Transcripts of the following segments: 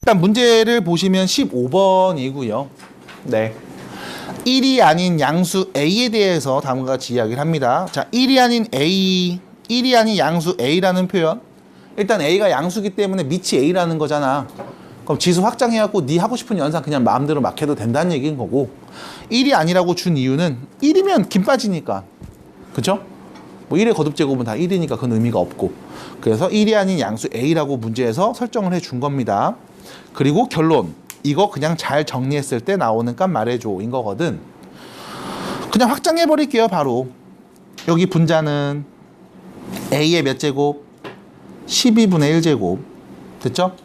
일단 문제를 보시면 15번이고요. 네. 1이 아닌 양수 A에 대해서 다음과 같이 이야기를 합니다. 자, 1이 아닌 A, 1이 아닌 양수 A라는 표현. 일단 A가 양수기 때문에 밑이 A라는 거잖아. 그럼 지수 확장해갖고 네 하고 싶은 연산 그냥 마음대로 막 해도 된다는 얘기인 거고, 1이 아니라고 준 이유는 1이면 김 빠지니까. 그죠? 뭐 1의 거듭제곱은 다 1이니까 그건 의미가 없고, 그래서 1이 아닌 양수 A라고 문제에서 설정을 해준 겁니다. 그리고 결론, 이거 그냥 잘 정리했을 때 나오는 값 말해줘 인 거거든. 그냥 확장해 버릴게요. 바로 여기 분자는 A의 몇 제곱? 12분의 1제곱. 됐죠?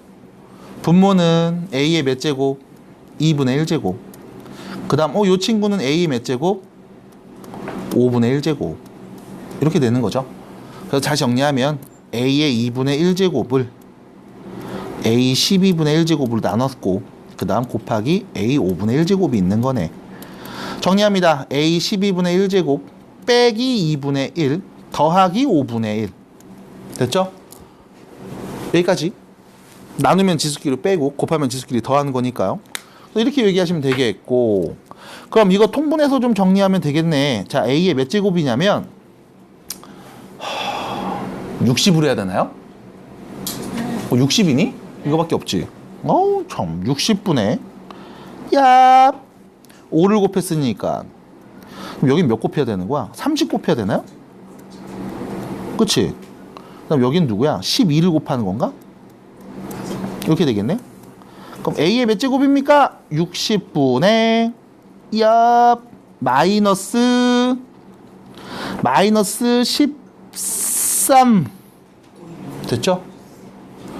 분모는 A의 몇 제곱? 2분의 1제곱. 그 다음 요 친구는 A의 몇 제곱? 5분의 1제곱. 이렇게 되는 거죠. 그래서 다시 정리하면 A의 2분의 1제곱을 A 12분의 1제곱으로 나눴고, 그 다음 곱하기 A 5분의 1제곱이 있는 거네. 정리합니다. A 12분의 1제곱 빼기 2분의 1 더하기 5분의 1. 됐죠? 여기까지. 나누면 지수끼리 빼고 곱하면 지수끼리 더하는 거니까요. 이렇게 얘기하시면 되겠고, 그럼 이거 통분해서 좀 정리하면 되겠네. 자, A의 몇 제곱이냐면 60으로 해야 되나요? 60이니? 이거밖에 없지. 어우 참, 60분의 야 5를 곱했으니까 그럼 여긴 몇 곱해야 되는 거야? 30 곱해야 되나요? 그치? 그럼 여긴 누구야? 12를 곱하는 건가? 이렇게 되겠네. 그럼 A의 몇 제곱입니까? 60분의 야 마이너스 13. 됐죠?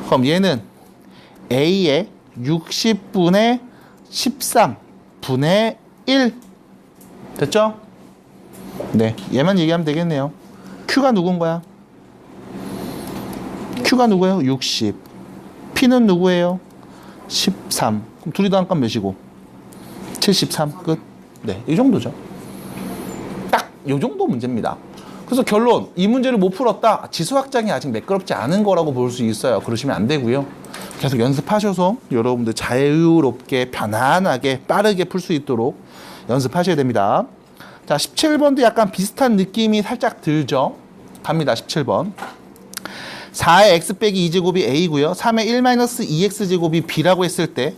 그럼 얘는 A의 60분의 13분의 1. 됐죠? 네, 얘만 얘기하면 되겠네요. Q가 누군 거야? Q가 누구예요? 60. P는 누구예요? 13. 그럼 둘이 더한 값 몇이고? 73. 끝. 네, 이 정도죠. 딱 이 정도 문제입니다. 그래서 결론, 이 문제를 못 풀었다. 지수 확장이 아직 매끄럽지 않은 거라고 볼 수 있어요. 그러시면 안 되고요. 계속 연습하셔서 여러분들 자유롭게 편안하게 빠르게 풀 수 있도록 연습하셔야 됩니다. 자, 17번도 약간 비슷한 느낌이 살짝 들죠. 갑니다. 17번. 4의 x 빼기 2제곱이 a고요. 3의 1 마이너스 2x제곱이 b라고 했을 때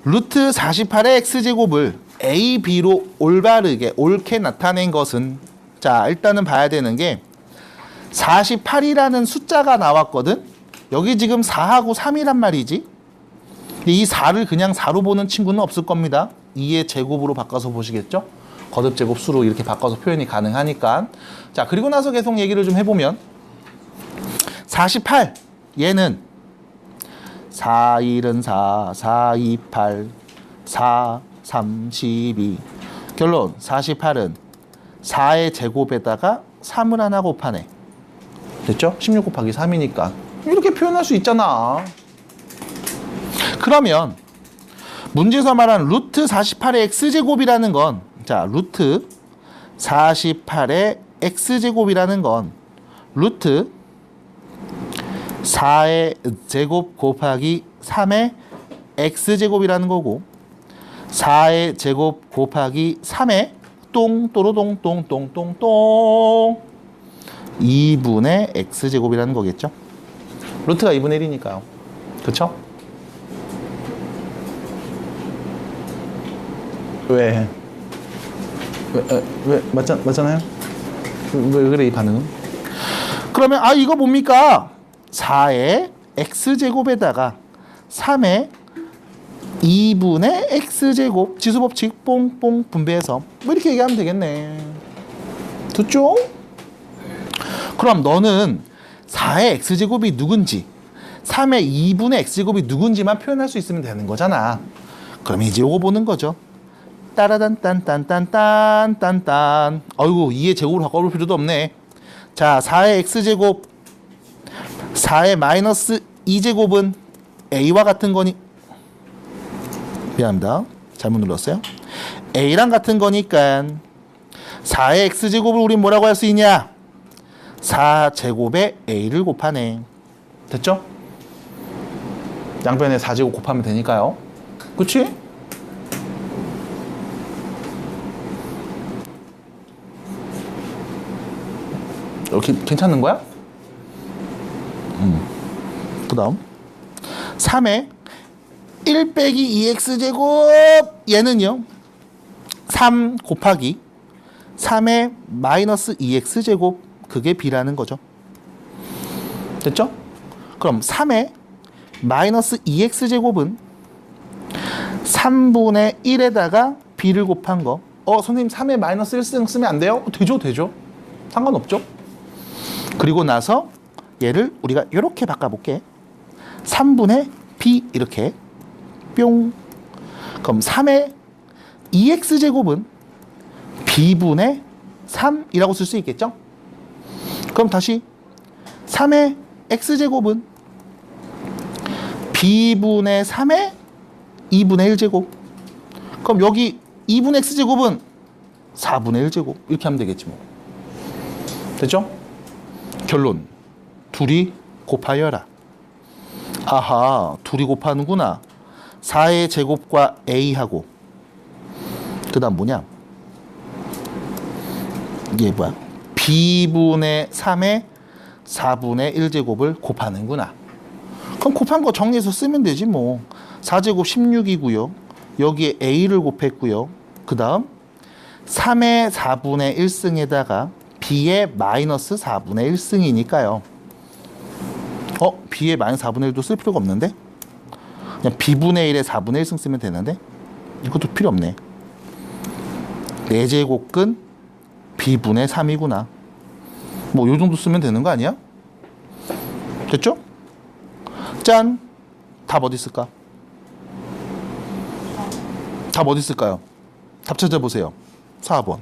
루트 48의 x제곱을 a, b로 올바르게 옳게 나타낸 것은, 자, 일단은 봐야 되는 게 48이라는 숫자가 나왔거든. 여기 지금 4하고 3이란 말이지. 이 4를 그냥 4로 보는 친구는 없을 겁니다. 2의 제곱으로 바꿔서 보시겠죠? 거듭제곱 수로 이렇게 바꿔서 표현이 가능하니까. 자, 그리고 나서 계속 얘기를 좀 해보면 48, 얘는 4, 1은 4, 4, 2, 8, 4, 3, 12. 결론, 48은 4의 제곱에다가 3을 하나 곱하네. 됐죠? 16 곱하기 3이니까 이렇게 표현할 수 있잖아. 그러면 문제에서 말한 루트 48의 x제곱이라는 건, 자, 루트 48의 x제곱이라는 건 루트 4의 제곱 곱하기 3의 x제곱이라는 거고, 4의 제곱 곱하기 3의 똥또로똥똥똥똥똥 2분의 x제곱이라는 거겠죠? 루트가 2분의 1이니까요. 그쵸? 왜 맞잖아요? 왜 그래 이 반응은? 그러면 이거 뭡니까? 4의 x제곱에다가 3의 2분의 x제곱, 지수법칙 뽕뽕 분배해서 뭐 이렇게 얘기하면 되겠네. 됐죠? 그럼 너는 4의 x제곱이 누군지, 3의 2분의 x제곱이 누군지만 표현할 수 있으면 되는 거잖아. 그럼 이제 요거 보는 거죠. 따라단딴딴딴딴딴딴. 어이구, 2의 제곱으로 바꿔볼 필요도 없네. 자, 4의 x제곱, 4의 마이너스 2제곱은 a와 같은 거니, 미안합니다. 잘못 눌렀어요. a랑 같은 거니까 4의 x제곱을 우린 뭐라고 할 수 있냐? 4제곱에 a를 곱하네. 됐죠? 양변에 4제곱 곱하면 되니까요. 그치? 이렇게 괜찮은 거야? 그 다음 3에 1 빼기 2x제곱 얘는요 3 곱하기 3의 마이너스 2x제곱 그게 b라는 거죠. 됐죠? 그럼 3의 마이너스 2x제곱은 3분의 1에다가 b를 곱한 거. 선생님 3의 마이너스 1승 쓰면 안 돼요? 되죠, 되죠. 상관없죠. 그리고 나서 얘를 우리가 이렇게 바꿔볼게. 3분의 b 이렇게 뿅. 그럼 3의 2x제곱은 b분의 3이라고 쓸 수 있겠죠? 그럼 다시 3의 x제곱은 b분의 3의 2분의 1제곱. 그럼 여기 2분의 x제곱은 4분의 1제곱. 이렇게 하면 되겠지 뭐. 됐죠? 결론. 둘이 곱하여라. 아하, 둘이 곱하는구나. 4의 제곱과 a하고 그 다음 뭐냐? 이게 뭐야? b분의 3의 4분의 1제곱을 곱하는구나. 그럼 곱한 거 정리해서 쓰면 되지 뭐. 4제곱 16이고요. 여기에 a를 곱했고요. 그 다음 3의 4분의 1승에다가 b의 마이너스 4분의 1승이니까요. b의 마이너스 4분의 1도 쓸 필요가 없는데? 그냥 b분의 1에 4분의 1승 쓰면 되는데? 이것도 필요 없네. 4제곱근 b분의 3이구나. 뭐 요 정도 쓰면 되는 거 아니야? 됐죠? 짠! 답 어디 있을까? 답 어디 있을까요? 답 찾아보세요. 4번.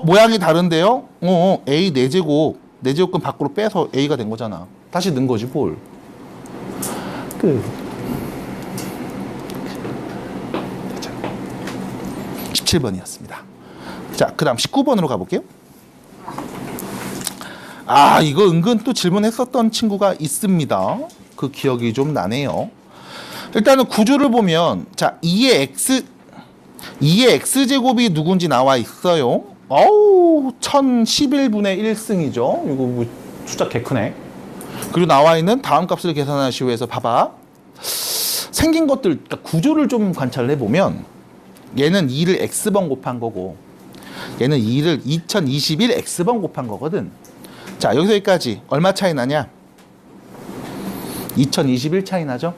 모양이 다른데요? a 4제곱 4제곱근 밖으로 빼서 a가 된 거잖아. 다시 넣은 거지 뭘. 17번이었습니다. 자, 그 다음 19번으로 가볼게요. 이거 은근 또 질문했었던 친구가 있습니다. 그 기억이 좀 나네요. 일단은 구조를 보면, 자, 2의 x제곱이 누군지 나와 있어요. 1011분의 1승이죠. 이거 뭐 숫자 개 크네. 그리고 나와 있는 다음 값을 계산하시오 해서 봐봐. 생긴 것들, 그러니까 구조를 좀 관찰을 해보면, 얘는 2를 x번 곱한 거고, 얘는 2를 2021 x번 곱한 거거든. 자, 여기서 여기까지 얼마 차이 나냐? 2021 차이 나죠?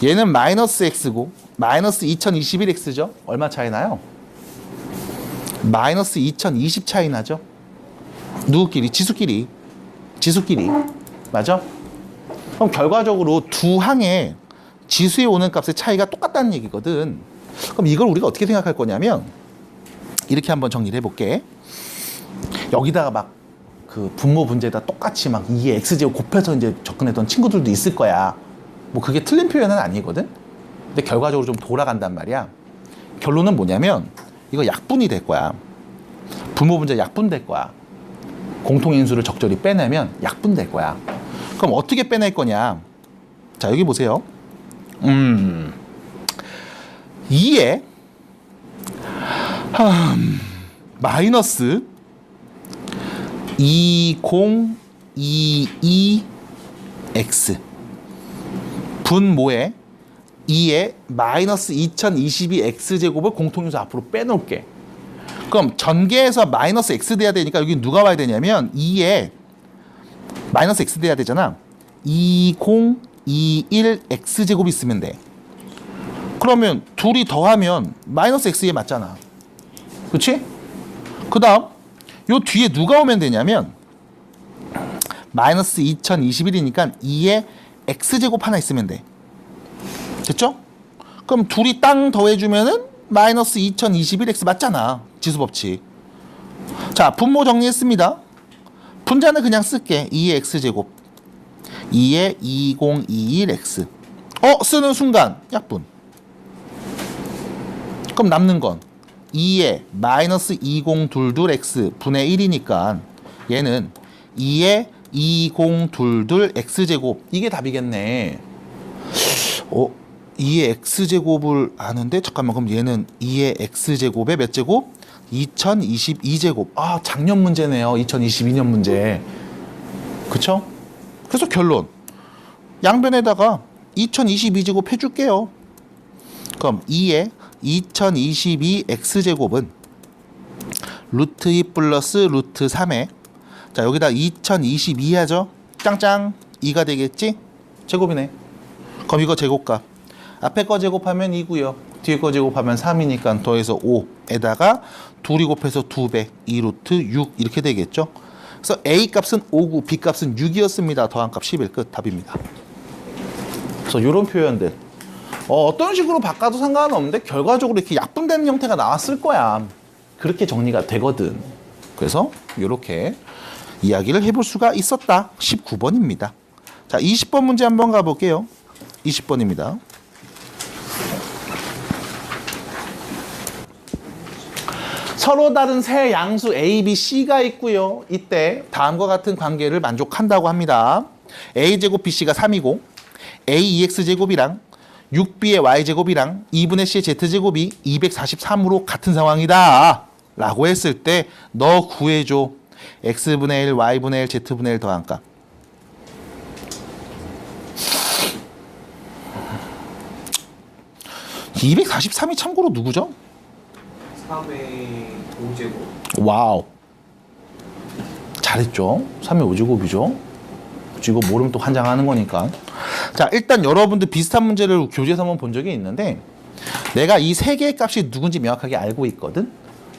얘는 마이너스 x고 마이너스 2021x죠? 얼마 차이 나요? 마이너스 2020 차이 나죠? 누구끼리? 지수끼리. 맞아? 그럼 결과적으로 두 항의 지수에 오는 값의 차이가 똑같다는 얘기거든. 그럼 이걸 우리가 어떻게 생각할 거냐면 이렇게 한번 정리를 해볼게. 여기다가 막 그 분모 문제에다 똑같이 막 2의 x제곱 곱해서 이제 접근했던 친구들도 있을 거야. 뭐 그게 틀린 표현은 아니거든. 근데 결과적으로 좀 돌아간단 말이야. 결론은 뭐냐면 이거 약분이 될 거야. 분모 문제 약분될 거야. 공통인수를 적절히 빼내면 약분될 거야. 그럼 어떻게 빼낼 거냐? 자, 여기 보세요. 2에 마이너스 2022x 분모에 2에 마이너스 2022x제곱을 공통인수 앞으로 빼놓을게. 그럼 전개해서 마이너스 x 돼야 되니까 여기 누가 와야 되냐면 2에 마이너스 x 돼야 되잖아. 2021x제곱이 있으면 돼. 그러면 둘이 더하면 마이너스 x에 맞잖아. 그치? 그 다음 요 뒤에 누가 오면 되냐면 마이너스 2021이니까 2에 x제곱 하나 있으면 돼. 됐죠? 그럼 둘이 땅 더해주면은 마이너스 2021x 맞잖아. 지수법칙. 자, 분모 정리했습니다. 분자는 그냥 쓸게. 2의 x제곱 2의 2021x 쓰는 순간 약분. 그럼 남는 건 2의 마이너스 2022x 분의 1이니까 얘는 2의 2022x제곱 이게 답이겠네. 2의 x제곱을 아는데 잠깐만 그럼 얘는 2의 x제곱에 몇 제곱? 2022제곱. 아 작년 문제네요. 2022년 문제. 그쵸? 그래서 결론 양변에다가 2022제곱 해줄게요. 그럼 2의 2022x제곱은 루트 2 플러스 루트 3에 자 여기다 2022 하죠. 짱짱 2가 되겠지? 제곱이네. 그럼 이거 제곱값 앞에 거 제곱하면 2고요 뒤에 거 제곱하면 3이니까 더해서 5에다가 둘이 곱해서 2배 2루트 6 이렇게 되겠죠. 그래서 A 값은 5고 B 값은 6이었습니다. 더한 값 11 끝 답입니다. 그래서 이런 표현들 어떤 식으로 바꿔도 상관은 없는데 결과적으로 이렇게 약분되는 형태가 나왔을 거야. 그렇게 정리가 되거든. 그래서 이렇게 이야기를 해볼 수가 있었다. 19번입니다. 자 20번 문제 한번 가볼게요. 20번입니다. 서로 다른 세 양수 A, B, C가 있고요. 이때 다음과 같은 관계를 만족한다고 합니다. A제곱 BC가 3이고 A 2X제곱이랑 6B의 Y제곱이랑 2분의 C의 Z제곱이 243으로 같은 상황이다 라고 했을 때 너 구해줘. X분의 1, Y분의 1, Z분의 1 더한 값. (243이) 참고로 누구죠? 3의 5제곱. 와우 잘했죠. 3의 5제곱이죠. 이거 모르면 또 환장하는 거니까. 자 일단 여러분들 비슷한 문제를 교재에서 한번 본 적이 있는데 내가 이 세 개의 값이 누군지 명확하게 알고 있거든.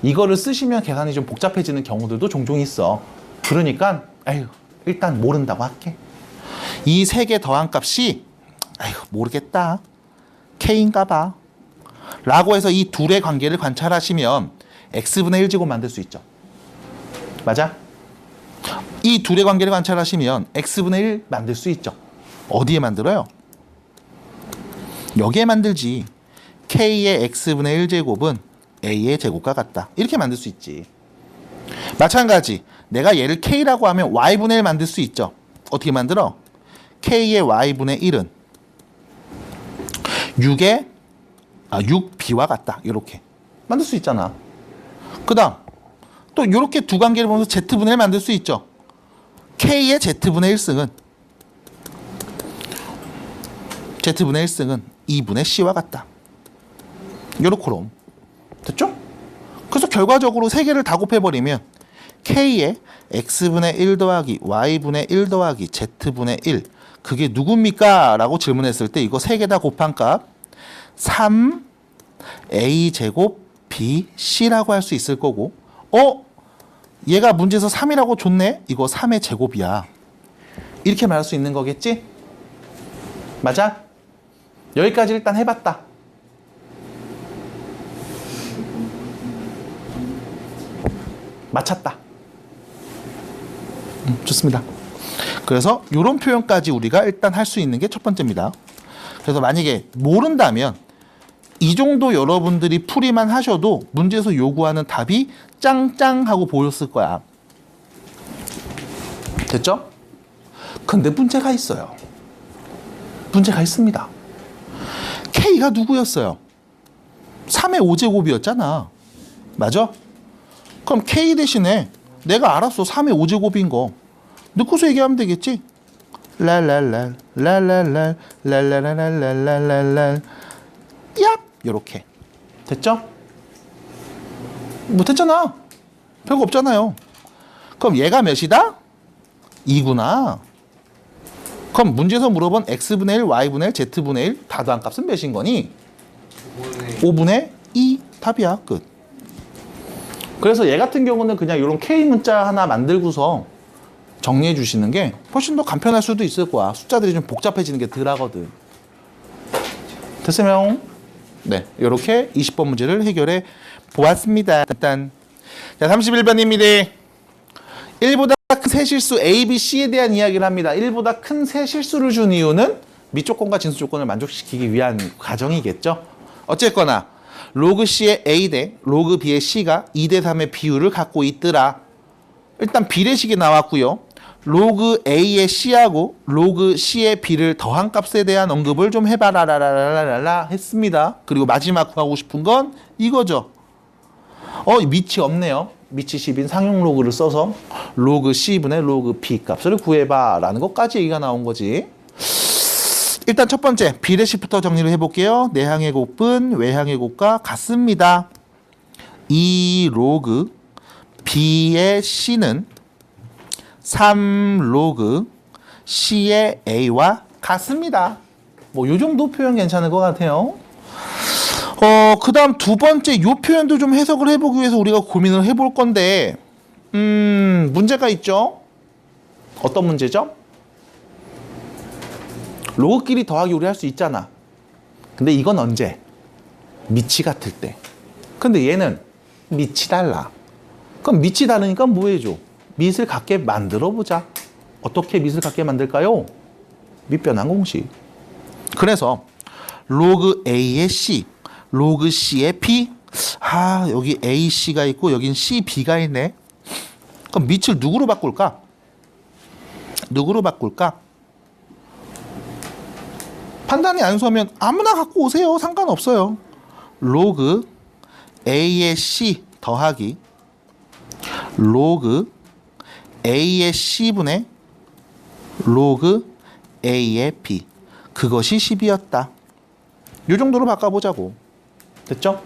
이거를 쓰시면 계산이 좀 복잡해지는 경우들도 종종 있어. 그러니까 에휴 일단 모른다고 할게. 이 세 개 더한 값이 에휴 모르겠다 K인가 봐 라고 해서 이 둘의 관계를 관찰하시면 X분의 1제곱 만들 수 있죠. 맞아? 이 둘의 관계를 관찰하시면 X분의 1 만들 수 있죠. 어디에 만들어요? 여기에 만들지. K의 X분의 1제곱은 A의 제곱과 같다. 이렇게 만들 수 있지. 마찬가지 내가 얘를 K라고 하면 Y분의 1 만들 수 있죠. 어떻게 만들어? K의 Y분의 1은 6B와 같다. 이렇게 만들 수 있잖아. 그 다음 또 이렇게 두 관계를 보면서 Z분의 1 만들 수 있죠. K의 Z분의 1승은 2분의 C와 같다. 요렇게로 됐죠? 그래서 결과적으로 세 개를 다 곱해버리면 K의 X분의 1 더하기 Y분의 1 더하기 Z분의 1 그게 누굽니까? 라고 질문했을 때 이거 세 개 다 곱한 값 3A제곱 BC라고 할 수 있을 거고 얘가 문제에서 3이라고 줬네? 이거 3의 제곱이야. 이렇게 말할 수 있는 거겠지? 맞아? 여기까지 일단 해봤다. 맞췄다. 좋습니다. 그래서 이런 표현까지 우리가 일단 할 수 있는 게 첫 번째입니다. 그래서 만약에 모른다면 이 정도 여러분들이 풀이만 하셔도 문제에서 요구하는 답이 짱짱하고 보였을 거야. 됐죠? 근데 문제가 있어요. 문제가 있습니다. K가 누구였어요? 3의 5제곱이었잖아. 맞아? 그럼 K 대신에 내가 알았어. 3의 5제곱인 거. 넣고서 얘기하면 되겠지? 랄랄랄 랄랄랄 랄랄랄랄랄랄랄 얍! 요렇게. 됐죠? 뭐 됐잖아. 별거 없잖아요. 그럼 얘가 몇이다? 2구나. 그럼 문제에서 물어본 X분의 1, Y분의 1, Z분의 1 다 더한 값은 몇인 거니? 5분의 2 답이야. 끝. 그래서 얘 같은 경우는 그냥 이런 K 문자 하나 만들고서 정리해 주시는 게 훨씬 더 간편할 수도 있을 거야. 숫자들이 좀 복잡해지는 게 덜 하거든. 됐으면 네, 이렇게 20번 문제를 해결해 보았습니다. 일단 자 31번입니다. 1보다 큰 세 실수 A, B, C에 대한 이야기를 합니다. 1보다 큰 세 실수를 준 이유는 밑조건과 진수 조건을 만족시키기 위한 과정이겠죠. 어쨌거나 로그 C의 A 대 로그 B의 C가 2대 3의 비율을 갖고 있더라. 일단 비례식이 나왔고요. 로그 A의 C하고 로그 C의 B를 더한 값에 대한 언급을 좀 해봐라라라라라 했습니다. 그리고 마지막 구하고 싶은 건 이거죠. 밑이 없네요. 밑이 10인 상용 로그를 써서 로그 C분의 로그 B 값을 구해봐 라는 것까지 얘기가 나온 거지. 일단 첫 번째 비례식부터 정리를 해볼게요. 내항의 곱은 외항의 곱과 같습니다. 이 로그 B의 C는 3 로그 C의 A와 같습니다. 뭐 요 정도 표현 괜찮을 것 같아요. 그 다음 두 번째 요 표현도 좀 해석을 해보기 위해서 우리가 고민을 해볼 건데 문제가 있죠. 어떤 문제죠? 로그끼리 더하기 우리 할 수 있잖아. 근데 이건 언제? 밑이 같을 때. 근데 얘는 밑이 달라. 그럼 밑이 다르니까 뭐 해줘? 밑을 같게 만들어 보자. 어떻게 밑을 같게 만들까요? 밑변환 공식. 그래서 로그 A의 C, 로그 C의 B. 여기 A, C가 있고 여긴 C, B가 있네. 그럼 밑을 누구로 바꿀까? 누구로 바꿀까? 판단이 안 서면 아무나 갖고 오세요. 상관없어요. 로그 A의 C 더하기 로그 A의 C분의 로그 A의 B. 그것이 10이었다. 이 정도로 바꿔보자고. 됐죠?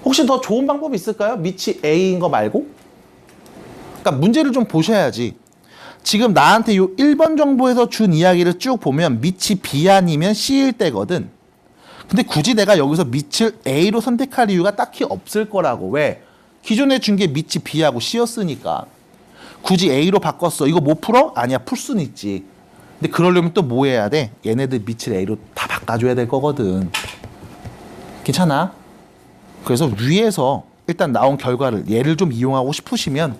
혹시 더 좋은 방법이 있을까요? 밑이 A인 거 말고? 그러니까 문제를 좀 보셔야지. 지금 나한테 요 1번 정보에서 준 이야기를 쭉 보면 밑이 B 아니면 C일 때거든. 근데 굳이 내가 여기서 밑을 A로 선택할 이유가 딱히 없을 거라고. 왜? 기존에 준 게 밑이 B하고 C였으니까. 굳이 A로 바꿨어. 이거 못 풀어? 아니야. 풀 수는 있지. 근데 그러려면 또 뭐 해야 돼? 얘네들 밑을 A로 다 바꿔줘야 될 거거든. 괜찮아? 그래서 위에서 일단 나온 결과를 얘를 좀 이용하고 싶으시면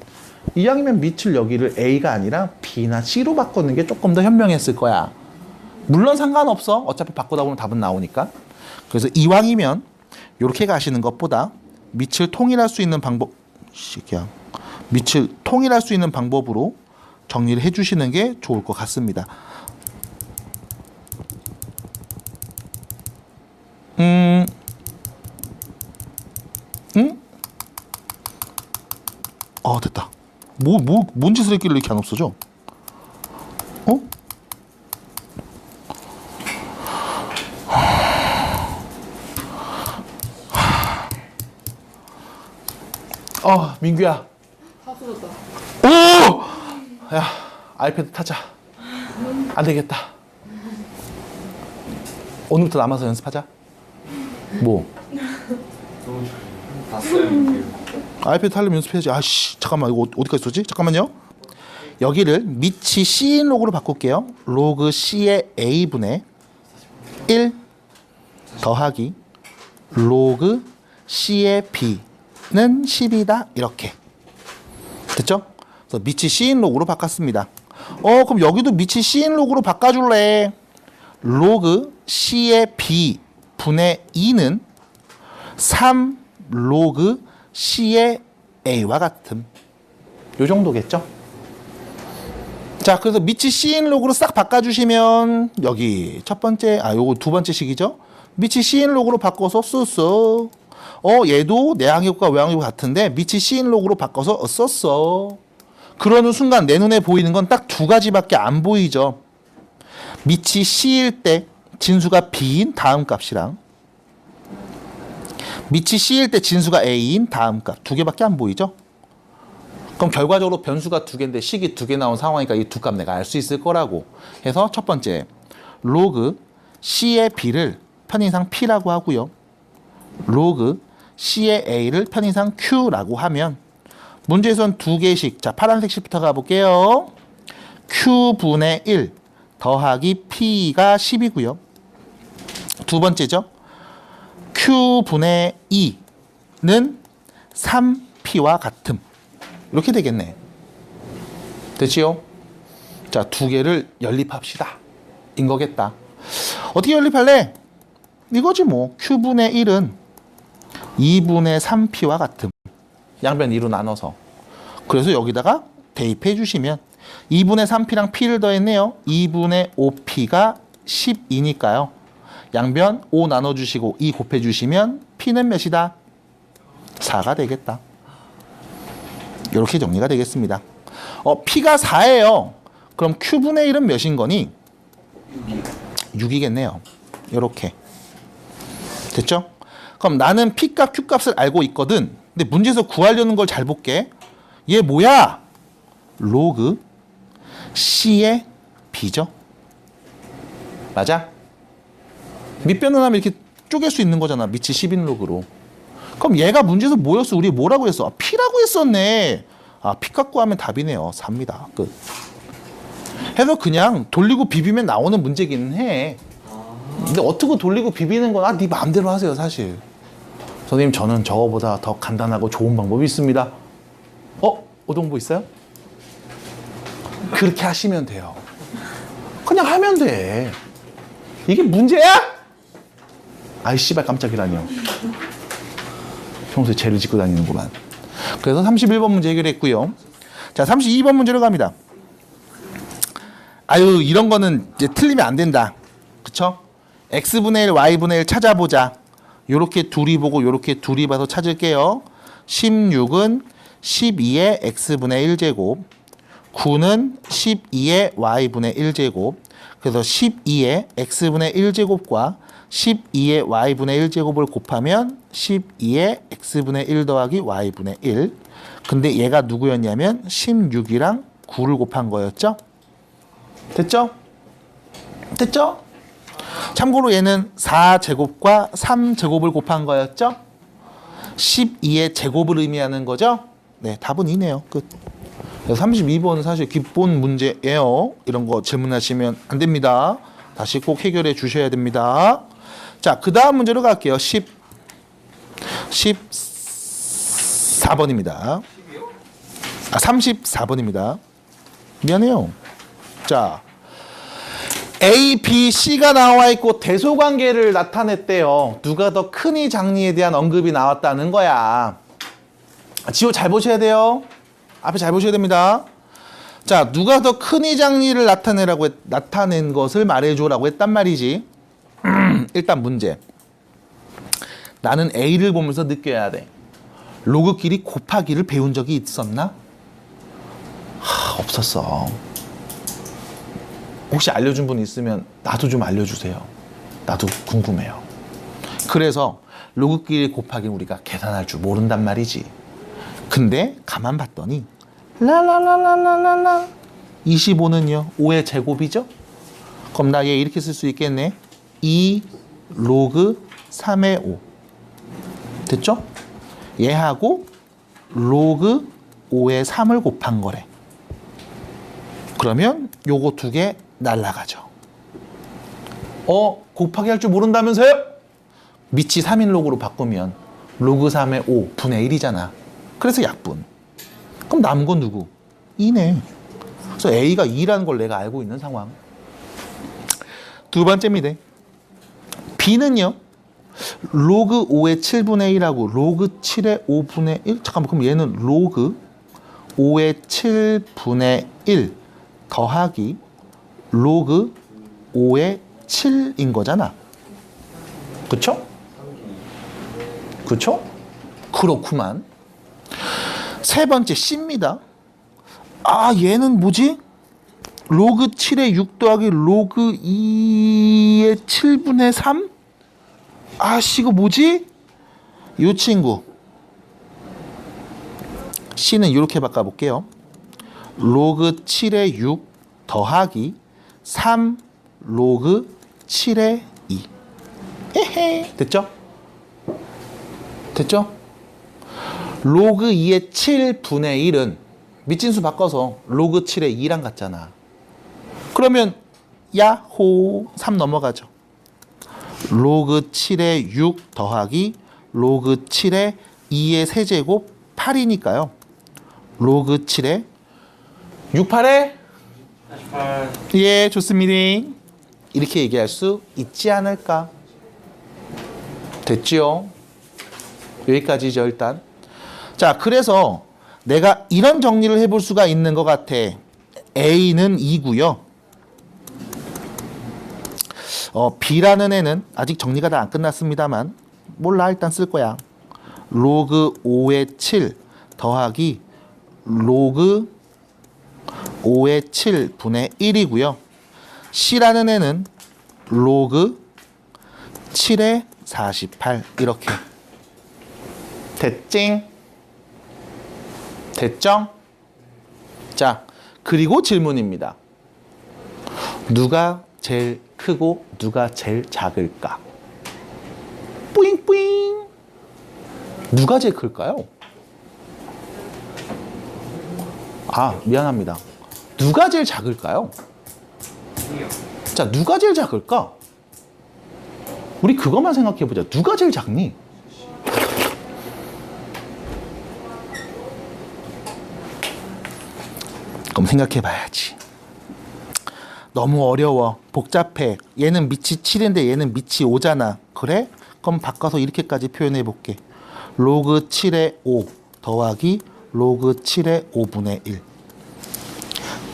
이왕이면 밑을 여기를 A가 아니라 B나 C로 바꾸는 게 조금 더 현명했을 거야. 물론 상관없어. 어차피 바꾸다 보면 답은 나오니까. 그래서 이왕이면 이렇게 가시는 것보다 밑을 통일할 수 있는 방법, 밑을 통일할 수 있는 방법으로 정리를 해주시는 게 좋을 것 같습니다. 됐다. 뭔 짓을 했길래 이렇게 안 없어져? 민규야. 다 풀었다. 오! 야, 아이패드 타자. 안 되겠다. 오늘부터 남아서 연습하자. 뭐? 너무 봤어요. 아이패드 타려면 연습해야지. 잠깐만, 이거 어디까지 썼지? 잠깐만요. 여기를 밑이 C인 로그로 바꿀게요. 로그 C의 A분의 1 더하기 로그 C의 B는 10이다. 이렇게. 됐죠? 그래서 밑이 C인 로그로 바꿨습니다. 그럼 여기도 밑이 C인 로그로 바꿔줄래? 로그 C의 B분의 2는 3 로그 C의 A와 같음. 요 정도겠죠? 자, 그래서 밑이 C인 로그로 싹 바꿔주시면 여기 첫 번째, 요거 두 번째 식이죠? 밑이 C인 로그로 바꿔서 썼어. 얘도 내항의곱과 외항의곱 같은데 밑이 C인 로그로 바꿔서 썼어. 그러는 순간 내 눈에 보이는 건 딱 두 가지밖에 안 보이죠. 밑이 C일 때 진수가 B인 다음 값이랑 밑이 C일 때 진수가 A인 다음 값 두 개밖에 안 보이죠? 그럼 결과적으로 변수가 두 개인데 식이 두 개 나온 상황이니까 이 두 값 내가 알 수 있을 거라고 해서 첫 번째 로그 C의 B를 편의상 P라고 하고요. 로그 C의 A를 편의상 Q라고 하면 문제에선 두 개씩, 자 파란색 식부터 가볼게요. Q분의 1 더하기 P가 10이고요. 두 번째죠. Q분의 2는 3P와 같음. 이렇게 되겠네. 됐지요? 자, 두 개를 연립합시다. 인 거겠다. 어떻게 연립할래? 이거지 뭐. Q분의 1은 2분의 3P와 같음. 양변 2로 나눠서. 그래서 여기다가 대입해 주시면 2분의 3p랑 p를 더했네요. 2분의 5p가 12니까요. 양변 5 나눠주시고 2 곱해주시면 p는 몇이다? 4가 되겠다. 이렇게 정리가 되겠습니다. p가 4예요. 그럼 q분의 1은 몇인 거니? 6이겠네요. 이렇게. 됐죠? 그럼 나는 p값, q값을 알고 있거든. 근데 문제에서 구하려는 걸 잘 볼게. 얘 뭐야? 로그 c의 b죠? 맞아? 밑변을 하면 이렇게 쪼갤 수 있는 거잖아. 밑이 10인 로그로. 그럼 얘가 문제에서 뭐였어? 우리 뭐라고 했어? p라고 했었네. p 갖고 하면 답이네요. 4입니다. 끝. 해서 그냥 돌리고 비비면 나오는 문제기는 해. 근데 어떻게 돌리고 비비는 건 네 마음대로 하세요, 사실. 선생님, 저는 저거보다 더 간단하고 좋은 방법이 있습니다. 오동보 있어요? 그렇게 하시면 돼요. 그냥 하면 돼. 이게 문제야? 아이 씨발 깜짝이라니요. 평소에 죄를 짓고 다니는구만. 그래서 31번 문제 해결했고요. 자, 32번 문제로 갑니다. 아유, 이런 거는 이제 틀리면 안 된다. 그쵸? x분의 1, y분의 1 찾아보자. 요렇게 둘이 보고 요렇게 둘이 봐서 찾을게요. 16은 12의 x분의 1제곱, 9는 12의 y분의 1제곱. 그래서 12의 x분의 1제곱과 12의 y분의 1제곱을 곱하면 12의 x분의 1 더하기 y분의 1. 근데 얘가 누구였냐면 16이랑 9를 곱한 거였죠? 됐죠? 됐죠? 참고로 얘는 4제곱과 3제곱을 곱한 거였죠? 12의 제곱을 의미하는 거죠? 네, 답은 이네요. 끝. 32번은 사실 기본 문제예요. 이런 거 질문하시면 안 됩니다. 다시 꼭 해결해 주셔야 됩니다. 자, 그 다음 문제로 갈게요. 14번입니다. 34번입니다. 미안해요. 자, A, B, C가 나와 있고 대소관계를 나타냈대요. 누가 더 크니 작니에 대한 언급이 나왔다는 거야. 지호 잘 보셔야 돼요. 앞에 잘 보셔야 됩니다. 자, 누가 더 크니 작니를 나타낸 것을 말해줘라고 했단 말이지. 일단 문제. 나는 A를 보면서 느껴야 돼. 로그끼리 곱하기를 배운 적이 있었나? 없었어. 혹시 알려준 분 있으면 나도 좀 알려주세요. 나도 궁금해요. 그래서 로그끼리 곱하기 우리가 계산할 줄 모른단 말이지. 근데 가만 봤더니 라라라라라라 25는요 5의 제곱이죠? 그럼 나 얘 이렇게 쓸 수 있겠네. 2 로그 3의 5 됐죠? 얘하고 로그 5의 3을 곱한 거래. 그러면 요거 두 개 날라가죠. 곱하기 할 줄 모른다면서요? 밑이 3인 로그로 바꾸면 로그 3의 5 분의 1이잖아. 그래서 약분. 그럼 남은 건 누구? 2네. 그래서 A가 2라는 걸 내가 알고 있는 상황. 두 번째입니다. B는요. 로그 5의 7분의 1하고 로그 7의 5분의 1. 잠깐만, 그럼 얘는 로그 5의 7분의 1 더하기 로그 5의 7인 거잖아. 그쵸? 그쵸? 그렇구만. 세 번째 C입니다. 얘는 뭐지? 로그 7의 6 더하기 로그 2의 7분의 3? 이거 뭐지? 이 친구. C는 이렇게 바꿔볼게요. 로그 7의 6 더하기 3 로그 7의 2. 헤헤. 됐죠? 됐죠? 로그 2의 7분의 1은 밑진수 바꿔서 로그 7의 2랑 같잖아. 그러면 야호 3 넘어가죠. 로그 7의 6 더하기 로그 7의 2의 세제곱 8이니까요. 로그 7의 6, 8에 48. 예, 좋습니다. 이렇게 얘기할 수 있지 않을까? 됐지요? 여기까지죠, 일단. 자, 그래서 내가 이런 정리를 해볼 수가 있는 것 같아. A는 2고요. B라는 애는 아직 정리가 다 안 끝났습니다만 몰라 일단 쓸 거야. 로그 5의 7 더하기 로그 5의 7분의 1이고요. C라는 애는 로그 7의 48 이렇게. 됐징? 됐죠? 자, 그리고 질문입니다. 누가 제일 크고 누가 제일 작을까? 뿌잉뿌잉. 누가 제일 클까요? 아, 미안합니다. 누가 제일 작을까요? 자, 누가 제일 작을까? 우리 그것만 생각해보자. 누가 제일 작니? 그럼 생각해봐야지. 너무 어려워. 복잡해. 얘는 밑이 7인데 얘는 밑이 5잖아. 그래? 그럼 바꿔서 이렇게까지 표현해볼게. 로그 7의 5 더하기 로그 7의 5분의 1.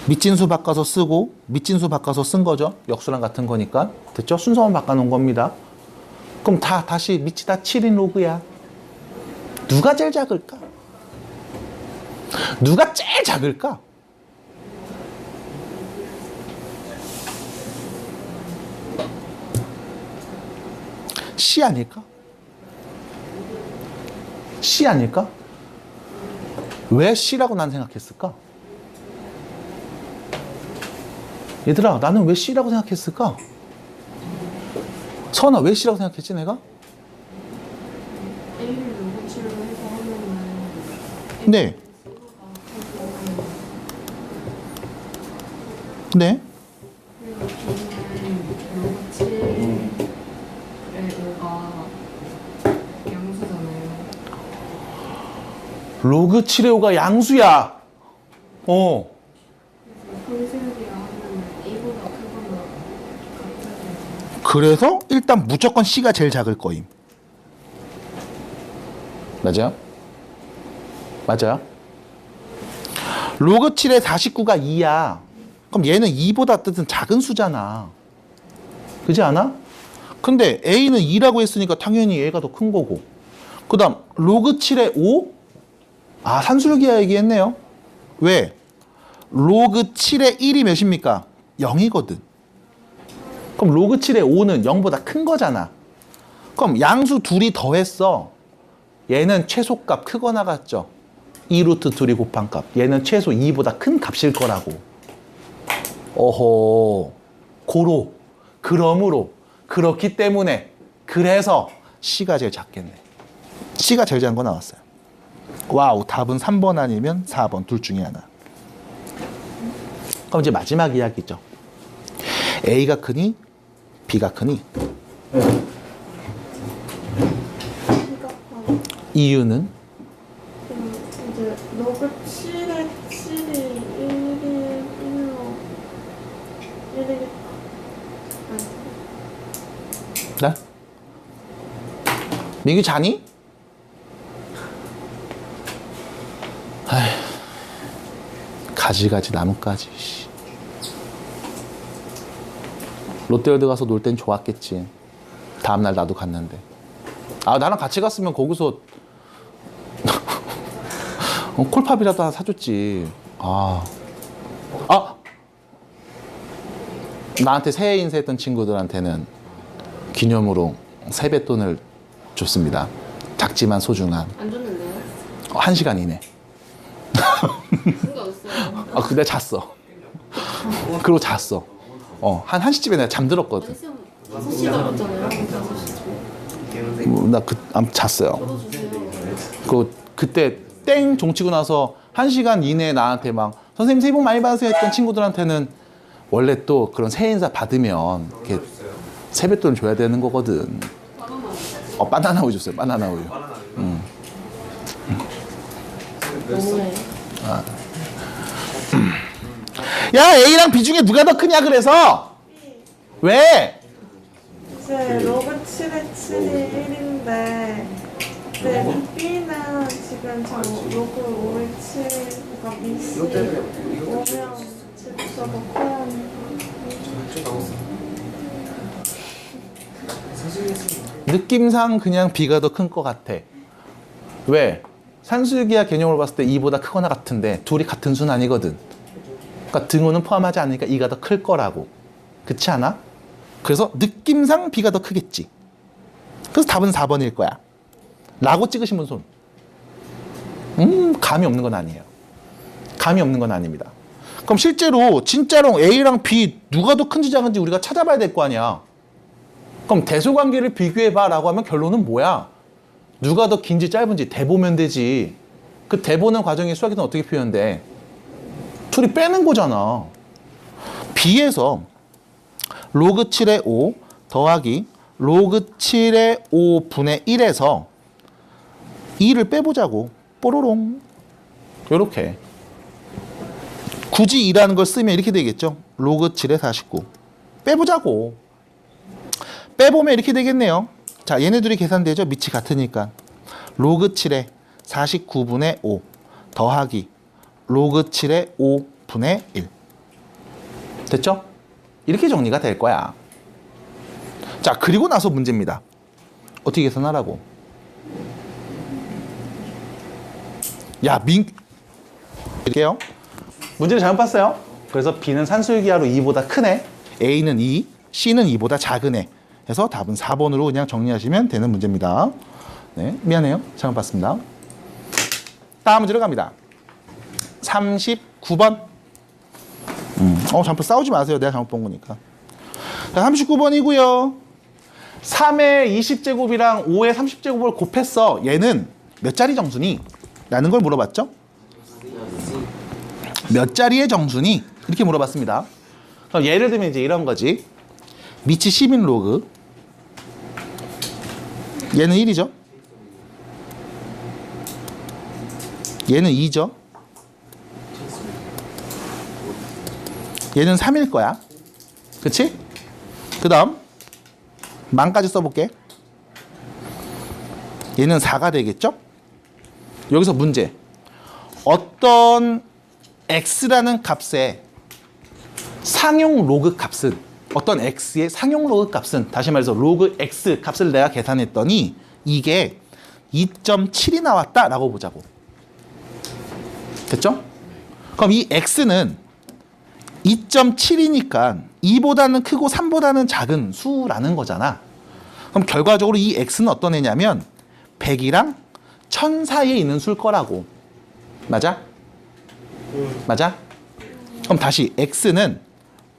밑진수 바꿔서 쓰고 밑진수 바꿔서 쓴 거죠. 역수랑 같은 거니까. 됐죠? 순서만 바꿔놓은 겁니다. 그럼 다시 밑이 다 7인 로그야. 누가 제일 작을까? 누가 제일 작을까? C 아닐까? C 아닐까? 왜 C라고 난 생각했을까? 얘들아, 나는 왜 C라고 생각했을까? 서은아, 왜 C라고 생각했지, 내가? A를 로고치로 해서 하면은 네. 네. 그리고 B는 로고치의 5가 양수잖아요. 로그 7의 5가 양수야. 홀세우기라 하면 A보다 크거나 같아요. 그래서 일단 무조건 C가 제일 작을 거임. 맞아요? 맞아요? 로그 7의 49가 2야. 그럼 얘는 2보다 뜻은 작은 수잖아. 그지 않아? 근데 A는 2라고 했으니까 당연히 얘가 더 큰 거고. 그 다음 로그 7의 5? 아, 산술기하 얘기했네요. 왜? 로그 7의 1이 몇입니까? 0이거든. 그럼 로그 7의 5는 0보다 큰 거잖아. 그럼 양수 둘이 더했어. 얘는 최소값 크거나 같죠? 2루트 둘이 곱한 값. 얘는 최소 2보다 큰 값일 거라고. 어허. 그러므로. 그렇기 때문에. 그래서 C가 제일 작겠네. C가 제일 작은 거 나왔어요. 와우. 답은 3번 아니면 4번. 둘 중에 하나. 그럼 이제 마지막 이야기죠. A가 크니? B가 크니? 이유는? 이제 로그 7의 7이 1로 1이 네? 민규 자니? 아휴, 가지가지 나뭇가지. 롯데월드 가서 놀 땐 좋았겠지. 다음날 나도 갔는데. 아, 나랑 같이 갔으면 거기서 콜팝이라도 하나 사줬지. 나한테 새해 인사했던 친구들한테는 기념으로 세뱃돈을 줬습니다. 작지만 소중한. 안 줬는데요? 1시간 이내. 그게 어딨어요? 근데 잤어. 그리고 잤어. 한 1시쯤에 내가 잠들었거든. 5시 잡았잖아요. 5시쯤. 아무튼 잤어요. 저도 주세요. 그때 땡 종치고 나서 1시간 이내에 나한테 막 선생님 새해 복 많이 받으세요 했던 친구들한테는 원래 또 그런 새해 인사 받으면 이렇게 세뱃돈 줘야 되는 거거든. 바나나 우유 줬어요. 바나나 우유. 너무해. 야, A랑 B 중에 누가 더 크냐 그래서? 왜? 이제 로그 7의 7이 1인데 근데 B는 지금 저 로그 5의 7 그러니까 밑이 5면 진짜 더 커야 하니까. 좀 남았어. 사실 느낌상 그냥 B가 더 큰 것 같아. 왜? 산술기하 개념으로 봤을 때 E보다 크거나 같은데 둘이 같은 수는 아니거든. 그러니까 등호는 포함하지 않으니까 E가 더 클 거라고. 그렇지 않아? 그래서 느낌상 B가 더 크겠지. 그래서 답은 4번일 거야. 라고 찍으신 분 손. 감이 없는 건 아니에요. 감이 없는 건 아닙니다. 그럼 실제로 진짜로 A랑 B 누가 더 큰지 작은지 우리가 찾아봐야 될 거 아니야. 그럼 대소관계를 비교해봐 라고 하면 결론은 뭐야? 누가 더 긴지 짧은지 대보면 되지. 그 대보는 과정이 수학에서는 어떻게 표현돼? 둘이 빼는 거잖아. B에서 로그 7의 5 더하기 로그 7의 5분의 1에서 2를 빼보자고. 뽀로롱. 요렇게. 굳이 2라는 걸 쓰면 이렇게 되겠죠. 로그 7의 49. 빼보자고. 빼보면 이렇게 되겠네요. 자, 얘네들이 계산되죠? 밑이 같으니까. 로그 7의 49분의 5 더하기 로그 7의 5분의 1. 됐죠? 이렇게 정리가 될 거야. 자, 그리고 나서 문제입니다. 어떻게 계산하라고? 야, 이렇게요. 문제를 잘못 봤어요. 그래서 B는 산술기하로 2보다 크네. A는 2, C는 2보다 작으네. 해서 답은 4번으로 그냥 정리하시면 되는 문제입니다. 네, 미안해요. 잘못 봤습니다. 다음 문제로 갑니다. 39번. 잘못 싸우지 마세요. 내가 잘못 본 거니까. 자, 39번이고요. 3의 20제곱이랑 5의 30제곱을 곱했어. 얘는 몇 자리 정수니? 라는 걸 물어봤죠? 몇 자리의 정수니? 이렇게 물어봤습니다. 그럼 예를 들면 이제 이런 거지. 밑이 10인 로그. 얘는 1이죠. 얘는 2죠. 얘는 3일 거야. 그치? 그 다음 만까지 써볼게. 얘는 4가 되겠죠? 여기서 문제. 어떤 x라는 값의 상용 로그 값은, 어떤 x의 상용 로그 값은, 다시 말해서 로그 x 값을 내가 계산했더니 이게 2.7이 나왔다라고 보자고. 됐죠? 그럼 이 x는 2.7이니까 2보다는 크고 3보다는 작은 수라는 거잖아. 그럼 결과적으로 이 x는 어떤 애냐면 100이랑 1000 사이에 있는 수일 거라고. 맞아? 맞아? 그럼 다시 x는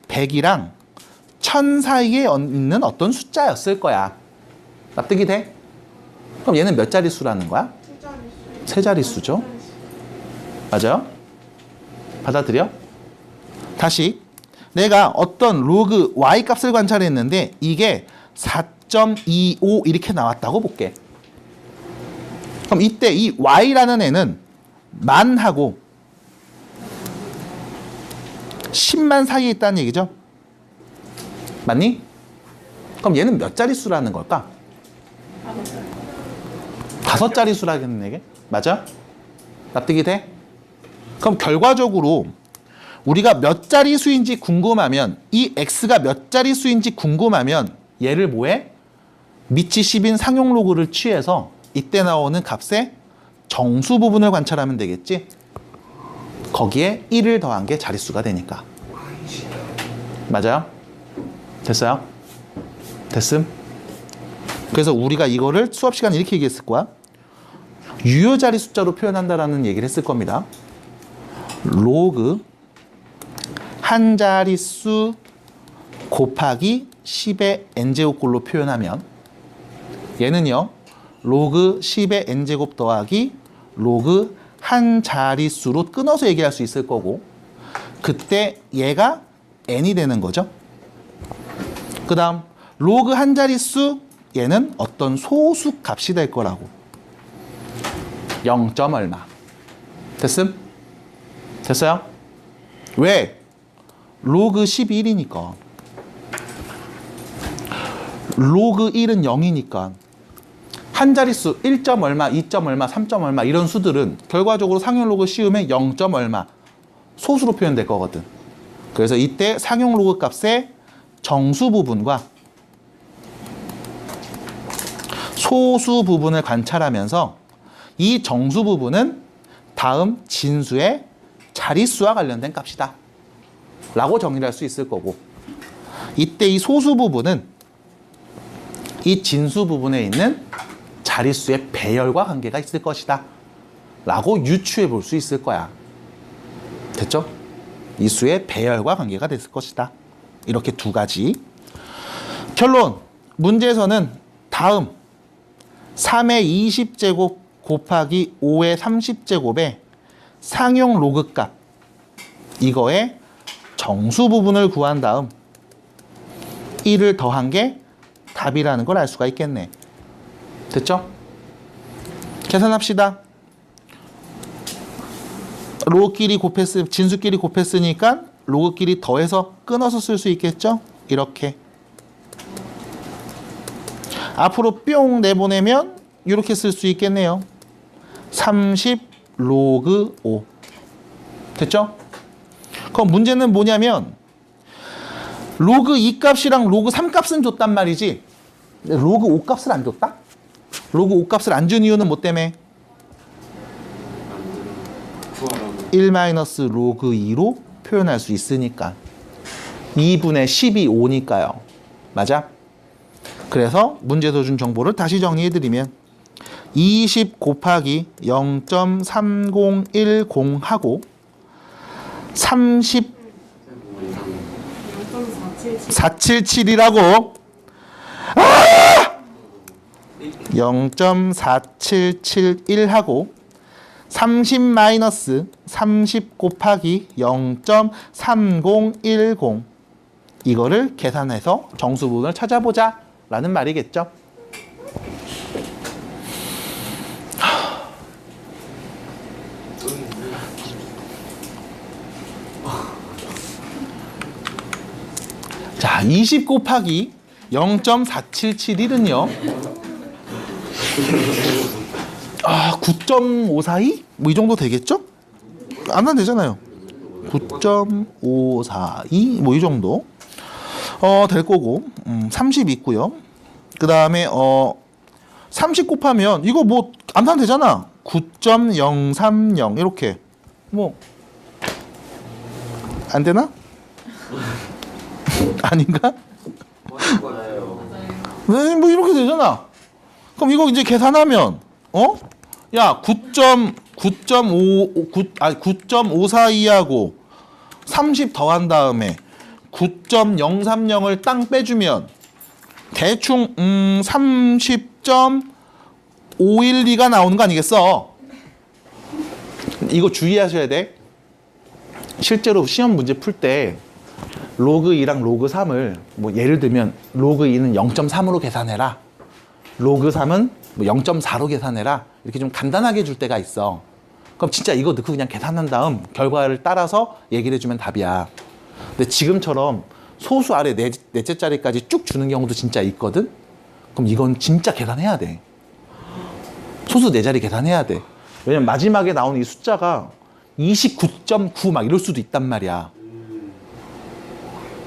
100이랑 1000 사이에 있는 어떤 숫자였을 거야. 납득이 돼? 그럼 얘는 몇 자릿수라는 거야? 세 자릿수죠. 맞아요? 받아들여? 다시 내가 어떤 로그 y 값을 관찰했는데 이게 4.25 이렇게 나왔다고 볼게. 그럼 이때 이 y라는 애는 만하고 10만 사이에 있다는 얘기죠. 맞니? 그럼 얘는 몇 자릿수라는 걸까? 5자릿수라는 얘기? 맞아? 납득이 돼? 그럼 결과적으로 우리가 몇 자릿수인지 궁금하면, 이 x가 몇 자릿수인지 궁금하면 얘를 뭐해? 밑이 10인 상용 로그를 취해서 이때 나오는 값의 정수 부분을 관찰하면 되겠지? 거기에 1을 더한 게 자릿수가 되니까. 맞아요? 됐어요? 됐음? 그래서 우리가 이거를 수업 시간에 이렇게 얘기했을 거야. 유효자리 숫자로 표현한다라는 얘기를 했을 겁니다. 로그 한 자릿수 곱하기 10의 n제곱꼴로 표현하면 얘는요, 로그 10의 n제곱 더하기 로그 한 자릿수로 끊어서 얘기할 수 있을 거고, 그때 얘가 n이 되는 거죠. 그 다음 로그 한 자릿수, 얘는 어떤 소수 값이 될 거라고. 0. 얼마. 됐음? 됐어요? 왜? 로그 11이니까. 로그 1은 0이니까. 한 자릿수 1. 얼마, 2. 얼마, 3. 얼마 이런 수들은 결과적으로 상용 로그 씌우면 0. 얼마 소수로 표현될 거거든. 그래서 이때 상용 로그 값의 정수 부분과 소수 부분을 관찰하면서 이 정수 부분은 다음 진수의 자릿수와 관련된 값이다 라고 정리를 할 수 있을 거고, 이때 이 소수 부분은 이 진수 부분에 있는 자릿수의 배열과 관계가 있을 것이다 라고 유추해 볼 수 있을 거야. 됐죠? 이 수의 배열과 관계가 됐을 것이다. 이렇게 두 가지. 결론. 문제에서는 다음 3의 20제곱 곱하기 5의 30제곱의 상용 로그 값, 이거의 정수 부분을 구한 다음 1을 더한 게 답이라는 걸 알 수가 있겠네. 됐죠? 계산합시다. 로그끼리 진수끼리 곱했으니까 로그끼리 더해서 끊어서 쓸 수 있겠죠? 이렇게. 앞으로 뿅 내보내면 이렇게 쓸 수 있겠네요. 30 로그 5. 됐죠? 그럼 문제는 뭐냐면 로그 2 값이랑 로그 3 값은 줬단 말이지, 로그 5 값을 안 줬다? 로그 5 값을 안 준 이유는 뭐 때문에? 1 마이너스 로그 2로 표현할 수 있으니까. 2분의 10이 5니까요. 맞아? 그래서 문제에서 준 정보를 다시 정리해드리면 20 곱하기 0.3010하고 30 477이라고 0.4771하고 30 마이너스 30 곱하기 0.3010 이거를 계산해서 정수 부분을 찾아보자 라는 말이겠죠. 자, 20 곱하기 0.4771은요 9.542? 뭐 이 정도 되겠죠? 안 되잖아요. 9.542? 뭐 이 정도 될 거고, 30 있고요. 그 다음에 30 곱하면 이거 뭐 안 되잖아. 9.030 이렇게 뭐 안 되나? 아닌가? 네, 뭐 이렇게 되잖아. 그럼 이거 이제 계산하면 야 9.542하고 30 더한 다음에 9.030을 땅 빼주면 대충 30.512가 나오는 거 아니겠어? 이거 주의하셔야 돼. 실제로 시험 문제 풀 때 로그 2랑 로그 3을 뭐 예를 들면 로그 2는 0.3으로 계산해라, 로그 3은 뭐 0.4로 계산해라, 이렇게 좀 간단하게 줄 때가 있어. 그럼 진짜 이거 넣고 그냥 계산한 다음 결과를 따라서 얘기를 해주면 답이야. 근데 지금처럼 소수 아래 넷째 자리까지 쭉 주는 경우도 진짜 있거든. 그럼 이건 진짜 계산해야 돼. 소수 네 자리 계산해야 돼. 왜냐면 마지막에 나오는 이 숫자가 29.9 막 이럴 수도 있단 말이야.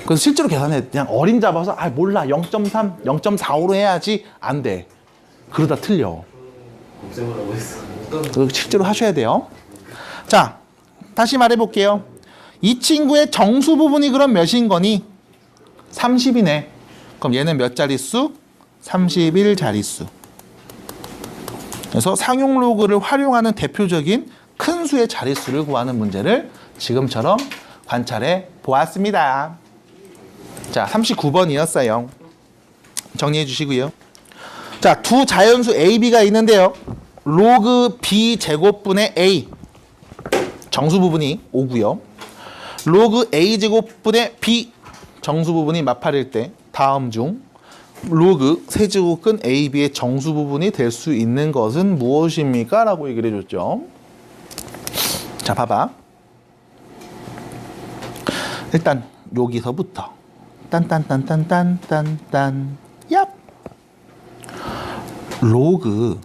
그래서 실제로 계산해. 그냥 어림 잡아서 몰라 0.3, 0.45로 해야지. 안 돼. 그러다 틀려. 그거 실제로 하셔야 돼요. 자, 다시 말해볼게요. 이 친구의 정수 부분이 그럼 몇인 거니? 30이네. 그럼 얘는 몇 자릿수? 31 자릿수. 그래서 상용 로그를 활용하는 대표적인 큰 수의 자릿수를 구하는 문제를 지금처럼 관찰해 보았습니다. 자, 39번이었어요. 정리해 주시고요. 자, 두 자연수 A, B가 있는데요. 로그 B 제곱분의 A 정수 부분이 5고요. 로그 A 제곱분의 B 정수 부분이 마팔일 때 다음 중 로그 세제곱근 AB의 정수 부분이 될 수 있는 것은 무엇입니까? 라고 얘기를 해줬죠. 자, 봐봐. 일단 여기서부터 딴딴딴딴딴딴딴 얍! 로그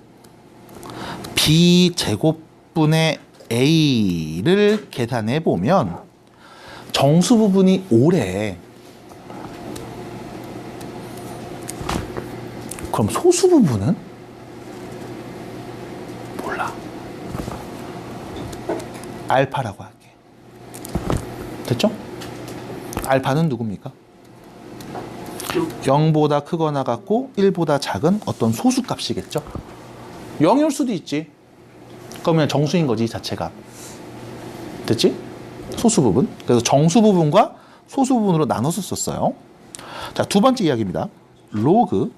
B 제곱분의 A를 계산해 보면 정수 부분이 5래. 그럼 소수 부분은? 몰라. 알파라고 할게. 됐죠? 알파는 누굽니까? 0보다 크거나 같고 1보다 작은 어떤 소수 값이겠죠? 0일 수도 있지. 그러면 정수인 거지, 이 자체가. 됐지? 소수 부분. 그래서 정수 부분과 소수 부분으로 나눠서 썼어요. 자, 두 번째 이야기입니다. 로그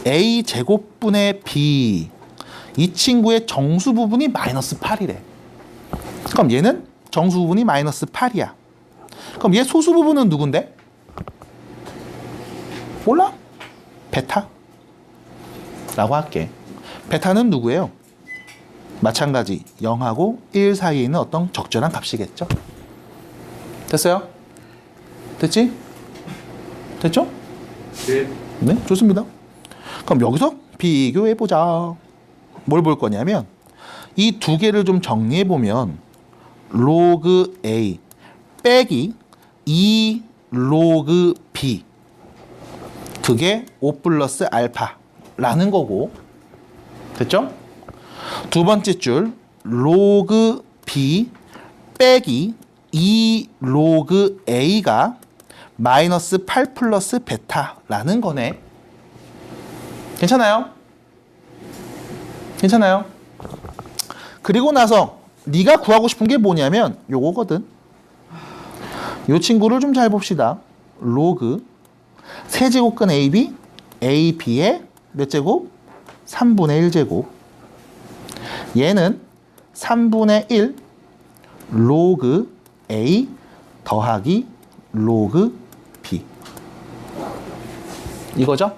a 제곱분의 b. 이 친구의 정수 부분이 마이너스 8이래. 그럼 얘는 정수 부분이 마이너스 8이야. 그럼 얘 소수 부분은 누군데? 몰라? 베타? 라고 할게. 베타는 누구예요? 마찬가지 0하고 1 사이에 있는 어떤 적절한 값이겠죠? 됐어요? 됐지? 됐죠? 네. 네, 좋습니다. 그럼 여기서 비교해보자. 뭘 볼 거냐면 이 두 개를 좀 정리해보면 로그 A 빼기 2 로그 B 그게 5 플러스 알파라는 거고, 됐죠? 두 번째 줄 로그 B 빼기 2 로그 A가 마이너스 8 플러스 베타라는 거네. 괜찮아요? 괜찮아요? 그리고 나서 네가 구하고 싶은 게 뭐냐면 요거거든. 요 친구를 좀 잘 봅시다. 로그 세제곱근 AB, AB의 몇 제곱? 3분의 1제곱. 얘는 3분의 1 로그 A 더하기 로그 B. 이거죠?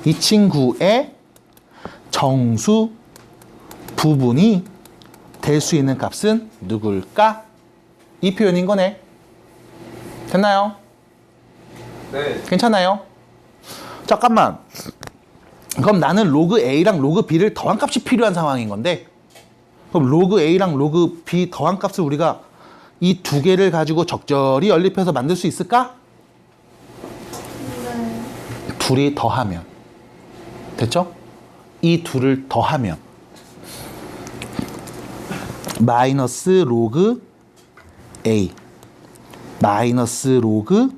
이 친구의 정수 부분이 될 수 있는 값은 누굴까? 이 표현인 거네. 됐나요? 네. 괜찮아요? 잠깐만. 그럼 나는 로그 A랑 로그 B를 더한 값이 필요한 상황인 건데, 그럼 로그 A랑 로그 B 더한 값을 우리가 이 두 개를 가지고 적절히 연립해서 만들 수 있을까? 네. 둘이 더하면. 됐죠? 이 둘을 더하면 마이너스 로그 A 마이너스 로그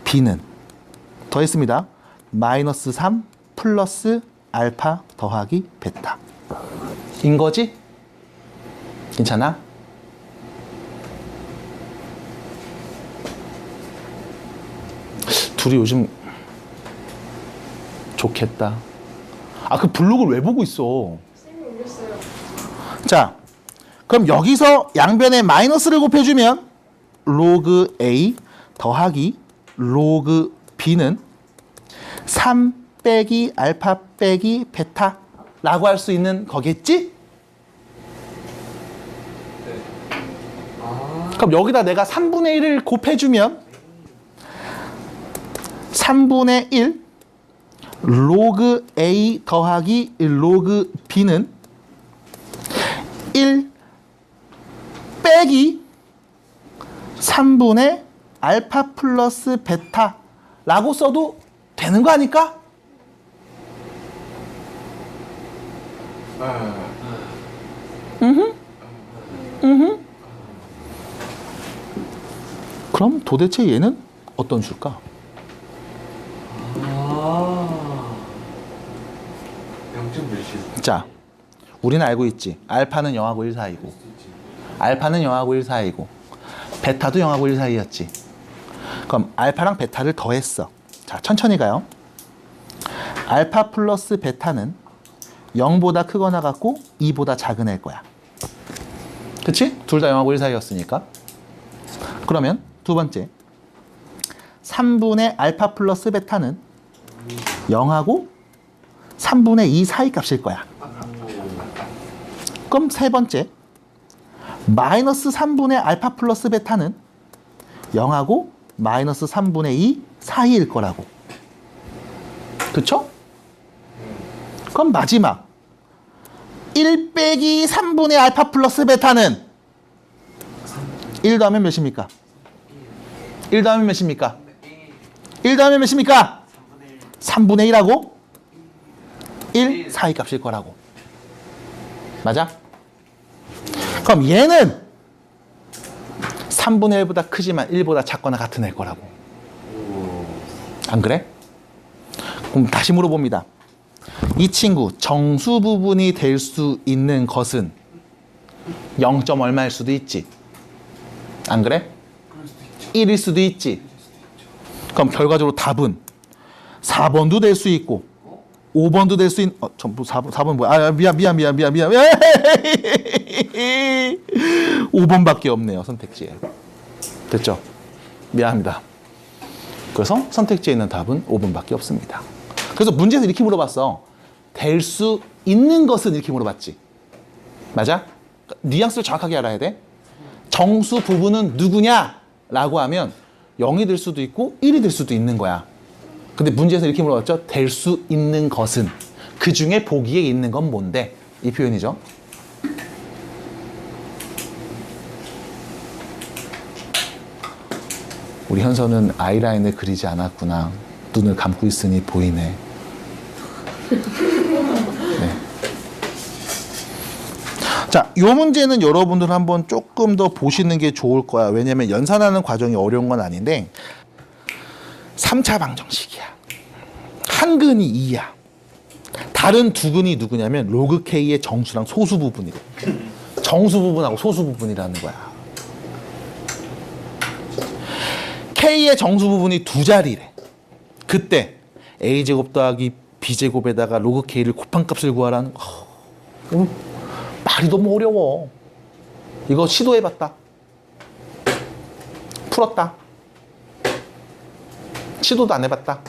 B는 더했습니다. 마이너스 3 플러스 알파 더하기 베타 인 거지? 괜찮아? 둘이 요즘 좋겠다. 아, 그 블록을 왜 보고 있어? 쌤이 올렸어요. 자, 그럼 여기서 양변에 마이너스를 곱해주면 로그 A 더하기 로그 B는 3 빼기 알파 빼기 베타라고 할 수 있는 거겠지? 그럼 여기다 내가 3분의 1을 곱해주면 3분의 1 로그 A 더하기 로그 B는 1 빼기 3분의 알파 플러스 베타라고 써도 되는 거 아닐까? 그럼 도대체 얘는 어떤 수일까? 0점 몇이요? 자, 우리는 알고 있지. 알파는 0하고 1 사이고, 알파는 0하고 1 사이고, 베타도 0하고 1 사이였지. 그럼 알파랑 베타를 더했어. 자, 천천히 가요. 알파 플러스 베타는 0보다 크거나 같고 2보다 작은 애일 거야. 그치? 둘 다 0하고 1 사이였으니까. 그러면 두 번째 3분의 알파 플러스 베타는 0하고 3분의 2 사이 값일 거야. 그럼 세 번째 마이너스 3분의 알파 플러스 베타는 0하고 마이너스 3분의 2 사이일 거라고. 그쵸? 그럼 마지막 1 빼기 3분의 알파 플러스 베타는 1 더하면 몇입니까? 1 더하면 몇입니까? 1 더하면 몇입니까? 3분의 1하고 1 사이값일 거라고. 맞아? 그럼 얘는 3분의 1보다 크지만 1보다 작거나 같은 애일 거라고. 안 그래? 그럼 다시 물어봅니다. 이 친구 정수 부분이 될 수 있는 것은 0. 얼마일 수도 있지. 안 그래? 1일 수도 있지. 그럼 결과적으로 답은 4번도 될 수 있고 5번도 될 수 있는 전부 4번 뭐야? 아, 미안. 5번밖에 없네요, 선택지에. 됐죠? 미안합니다. 그래서 선택지에 있는 답은 5번밖에 없습니다. 그래서 문제에서 이렇게 물어봤어. 될 수 있는 것은 이렇게 물어봤지. 맞아? 뉘앙스를 정확하게 알아야 돼. 정수 부분은 누구냐? 라고 하면 0이 될 수도 있고 1이 될 수도 있는 거야. 근데 문제에서 이렇게 물어봤죠. 될 수 있는 것은. 그 중에 보기에 있는 건 뭔데? 이 표현이죠. 우리 현서는 아이라인을 그리지 않았구나. 눈을 감고 있으니 보이네. 네. 자, 이 문제는 여러분들 한번 조금 더 보시는 게 좋을 거야. 왜냐면 연산하는 과정이 어려운 건 아닌데 3차 방정식이야. 한 근이 2야. 다른 두 근이 누구냐면 로그 K의 정수랑 소수 부분이래. 정수 부분하고 소수 부분이라는 거야. K의 정수 부분이 두 자리래. 그때 A제곱 더하기 B제곱에다가 로그 K를 곱한 값을 구하라는 거. 말이 너무 어려워. 이거 시도해봤다. 풀었다. 시도도 안 해봤다.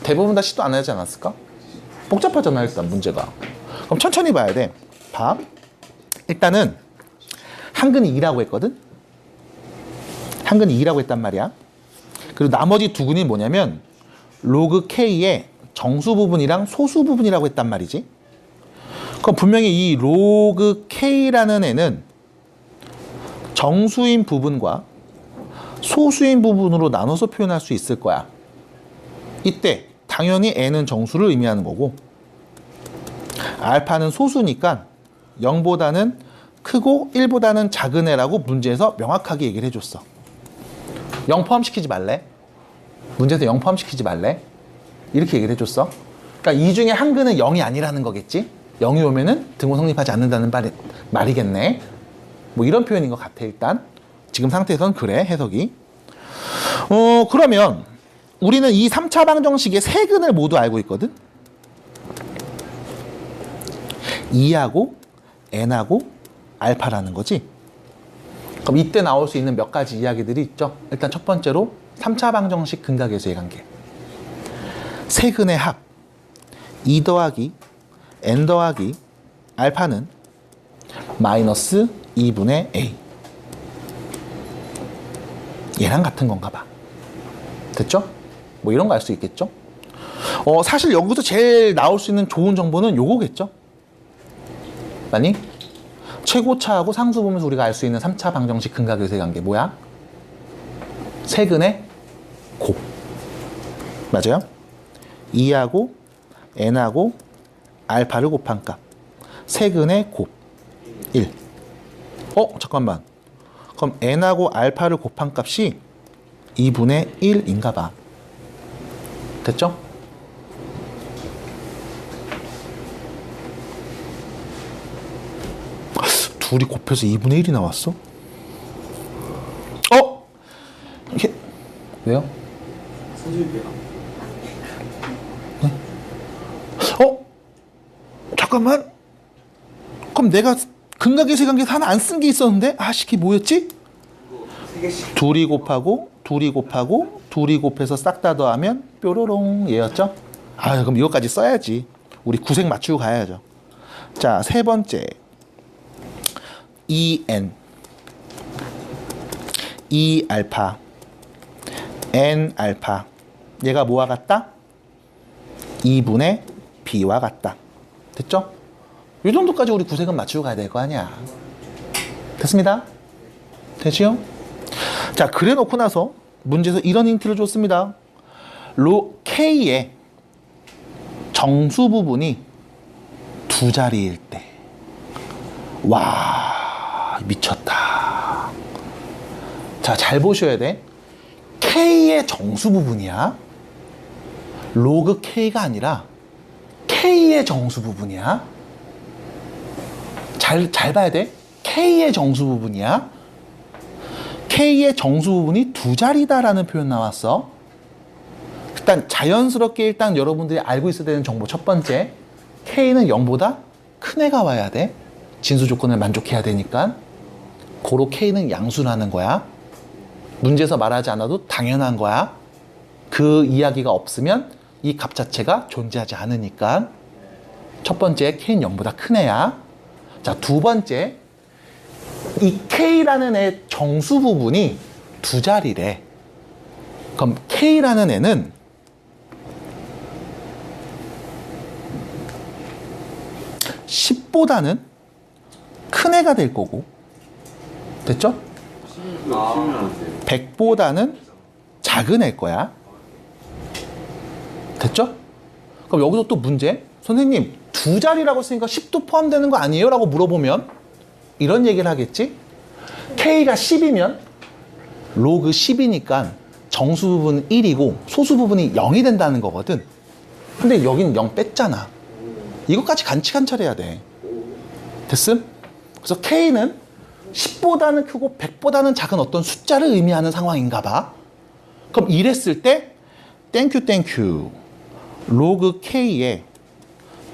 대부분 다 시도 안 하지 않았을까? 복잡하잖아, 일단 문제가. 그럼 천천히 봐야 돼. 봐. 일단은 한근이 2라고 했거든? 한근이 2라고 했단 말이야. 그리고 나머지 두 근이 뭐냐면 로그 K의 정수 부분이랑 소수 부분이라고 했단 말이지. 그럼 분명히 이 로그 K라는 애는 정수인 부분과 소수인 부분으로 나눠서 표현할 수 있을 거야. 이때 당연히 n은 정수를 의미하는 거고 알파는 소수니까 0보다는 크고 1보다는 작은 애라고 문제에서 명확하게 얘기를 해줬어. 0 포함시키지 말래? 문제에서 0 포함시키지 말래? 이렇게 얘기를 해줬어. 그러니까 이 중에 한 근은 0이 아니라는 거겠지? 0이 오면은 등호 성립하지 않는다는 말이겠네. 뭐 이런 표현인 것 같아. 일단 지금 상태에서는 그래, 해석이. 그러면 우리는 이 3차 방정식의 세 근을 모두 알고 있거든. 2하고 n하고 알파라는 거지. 그럼 이때 나올 수 있는 몇 가지 이야기들이 있죠. 일단 첫 번째로 3차 방정식 근각에서의 관계. 세 근의 합 2 더하기 n 더하기 알파는 마이너스 2분의 a. 얘랑 같은 건가 봐. 됐죠? 뭐 이런 거 알 수 있겠죠? 사실 여기서 제일 나올 수 있는 좋은 정보는 요거겠죠? 아니? 최고차하고 상수 보면서 우리가 알 수 있는 3차 방정식 근각에서의 관계 뭐야? 세근의 곱. 맞아요? 2하고 n하고 알파를 곱한 값. 세근의 곱. 1. 잠깐만. 그럼 n하고 알파를 곱한 값이 2분의 1인가 봐. 됐죠? 둘이 곱해서 2분의 1이 나왔어? 이게 왜요? 네? 잠깐만. 그럼 내가 근각에서의 관계에서 하나 안 쓴 게 있었는데? 그게 뭐였지? 둘이 곱하고 둘이 곱하고 둘이 곱해서 싹 다 더하면 뾰로롱 얘였죠? 그럼 이거까지 써야지. 우리 구색 맞추고 가야죠. 자, 세 번째 2n 2알파 n알파 얘가 뭐와 같다? 2분의 b와 같다. 됐죠? 이 정도까지 우리 구색은 맞추고 가야 될 거 아니야. 됐습니다? 되지요? 자, 그래 놓고 나서 문제에서 이런 힌트를 줬습니다. K의 정수 부분이 두 자리일 때. 와, 미쳤다. 자, 잘 보셔야 돼. K의 정수 부분이야. 로그 K가 아니라 K의 정수 부분이야. 잘 봐야 돼. K의 정수 부분이야. K의 정수 부분이 두 자리다라는 표현 나왔어. 일단 자연스럽게 일단 여러분들이 알고 있어야 되는 정보 첫 번째. K는 0보다 큰 애가 와야 돼. 진수 조건을 만족해야 되니까. 고로 K는 양수라는 거야. 문제에서 말하지 않아도 당연한 거야. 그 이야기가 없으면 이 값 자체가 존재하지 않으니까. 첫 번째, K는 0보다 큰 애야. 자, 두 번째, 이 K라는 애 정수 부분이 두 자리래. 그럼 K라는 애는 10보다는 큰 애가 될 거고. 됐죠? 100보다는 작은 애일 거야. 됐죠? 그럼 여기서 또 문제. 선생님, 두 자리라고 했으니까 10도 포함되는 거 아니에요? 라고 물어보면 이런 얘기를 하겠지? K가 10이면 로그 10이니까 정수 부분은 1이고 소수 부분이 0이 된다는 거거든. 근데 여긴 0 뺐잖아. 이것까지 관찰해야 돼. 됐음? 그래서 K는 10보다는 크고 100보다는 작은 어떤 숫자를 의미하는 상황인가 봐. 그럼 이랬을 때 땡큐 로그 K의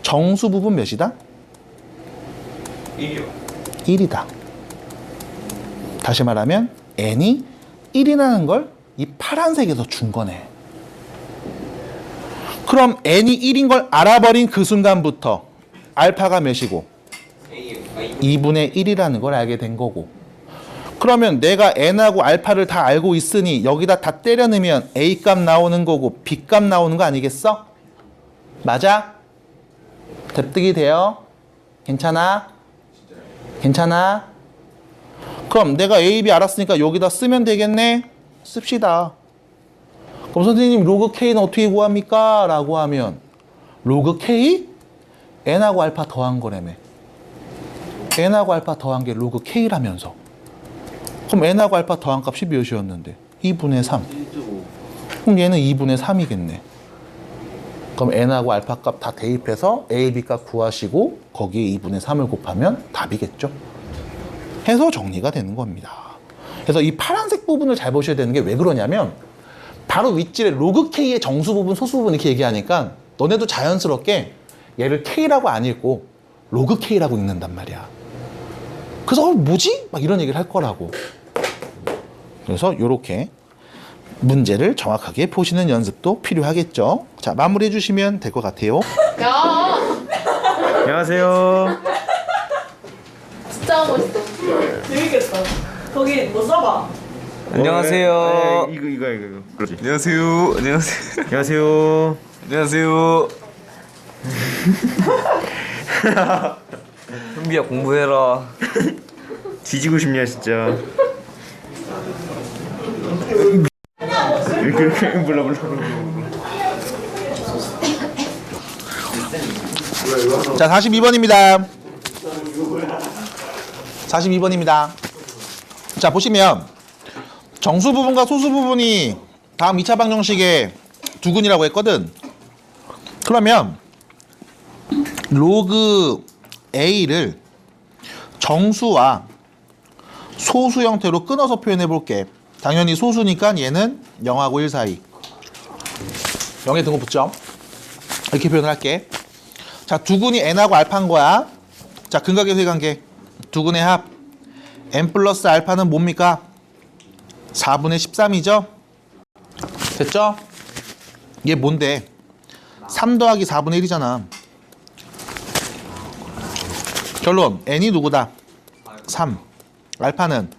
정수 부분 몇이다? 1이요. 1이다. 다시 말하면 n이 1이라는 걸 이 파란색에서 준 거네. 그럼 n이 1인 걸 알아버린 그 순간부터 알파가 몇이고 2분의 1이라는 걸 알게 된 거고. 그러면 내가 n하고 알파를 다 알고 있으니 여기다 다 때려 넣으면 a 값 나오는 거고 b 값 나오는 거 아니겠어? 맞아? 납득이 돼요? 괜찮아? 괜찮아? 그럼 내가 A, B 알았으니까 여기다 쓰면 되겠네? 씁시다. 그럼 선생님 로그 K는 어떻게 구합니까? 라고 하면 로그 K? N하고 알파 더한 거라며. N하고 알파 더한 게 로그 K라면서. 그럼 N하고 알파 더한 값이 몇이었는데? 2분의 3. 그럼 얘는 2분의 3이겠네. 그럼 n하고 알파 값 다 대입해서 a, b 값 구하시고 거기에 2분의 3을 곱하면 답이겠죠. 해서 정리가 되는 겁니다. 그래서 이 파란색 부분을 잘 보셔야 되는 게 왜 그러냐면 바로 윗줄에 로그 k의 정수 부분, 소수 부분 이렇게 얘기하니까 너네도 자연스럽게 얘를 k라고 안 읽고 로그 k라고 읽는단 말이야. 그래서 뭐지? 막 이런 얘기를 할 거라고. 그래서 이렇게 문제를 정확하게 보시는 연습도 필요하겠죠. 자, 마무리해 주시면 될 것 같아요. 야, 안녕하세요. 진짜 하고 있어. 재밌겠다. 거기 뭐 써봐. 안녕하세요. 이거. 그렇지. 안녕하세요. 안녕하세요. 안녕하세요. 현비야 공부해라. 뒤지고 싶냐 진짜. 몰라. 자, 42번입니다. 42번입니다. 자, 보시면 정수 부분과 소수 부분이 다음 2차 방정식의 두근이라고 했거든. 그러면 로그 A를 정수와 소수 형태로 끊어서 표현해 볼게. 당연히 소수니까 얘는 0하고 1 사이. 0에 등호 붙죠? 이렇게 표현을 할게. 자, 두근이 n하고 알파인 거야. 자, 근각의 관계. 두근의 합. n 플러스 알파는 뭡니까? 4분의 13이죠? 됐죠? 얘 뭔데? 3 더하기 4분의 1이잖아. 결론. n이 누구다? 3. 알파는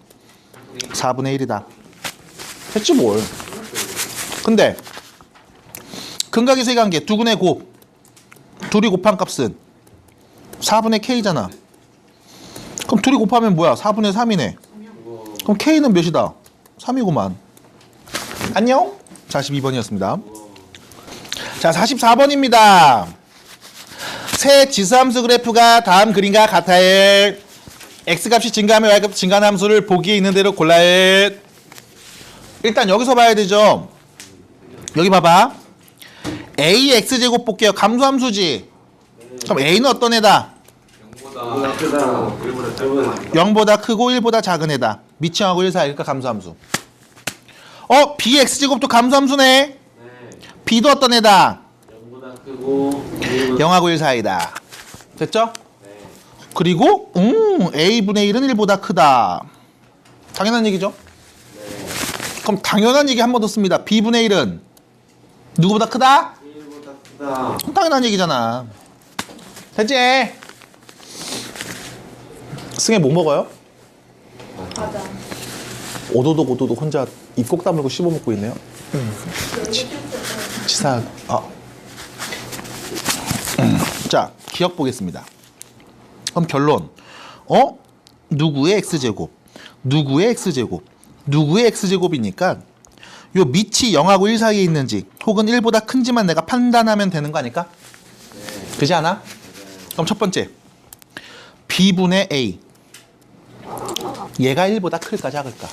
4분의 1이다. 했지 뭘. 근데 근각의 세관계 두근의 곱. 둘이 곱한 값은 4분의 k잖아. 그럼 둘이 곱하면 뭐야? 4분의 3이네. 그럼 K는 몇이다? 3이구만. 안녕? 42번이었습니다. 자, 44번입니다. 새 지수함수 그래프가 다음 그림과 같아요. X값이 증가하면 Y값이 증가하는 함수를 보기에 있는 대로 골라요. 일단 여기서 봐야 되죠. 여기 봐봐. A X제곱 볼게요. 감소함수지. 그럼 A는 어떤 애다? 0보다 크고 1보다 작은 애다. 미칭하고 1 사이니까 감소함수. B X제곱도 감소함수네. B도 어떤 애다? 0하고 1 사이다. 됐죠? 그리고 A분의 1은 1보다 크다. 당연한 얘기죠? 그럼 당연한 얘기 한 번 더 씁니다. B분의 1은 누구보다 크다? 1보다 크다. 당연한 얘기잖아. 됐지? 승혜 뭐 먹어요? 맞아. 오도독 혼자 입 꼭 다물고 씹어 먹고 있네요. 치사. 자, 기억 보겠습니다. 그럼 결론. 누구의 x제곱, 누구의 x제곱, 누구의 x제곱이니까 요 밑이 0하고 1 사이에 있는지 혹은 1보다 큰지만 내가 판단하면 되는 거 아닐까? 그지 않아? 그럼 첫 번째. b분의 a. 얘가 1보다 클까 작을까?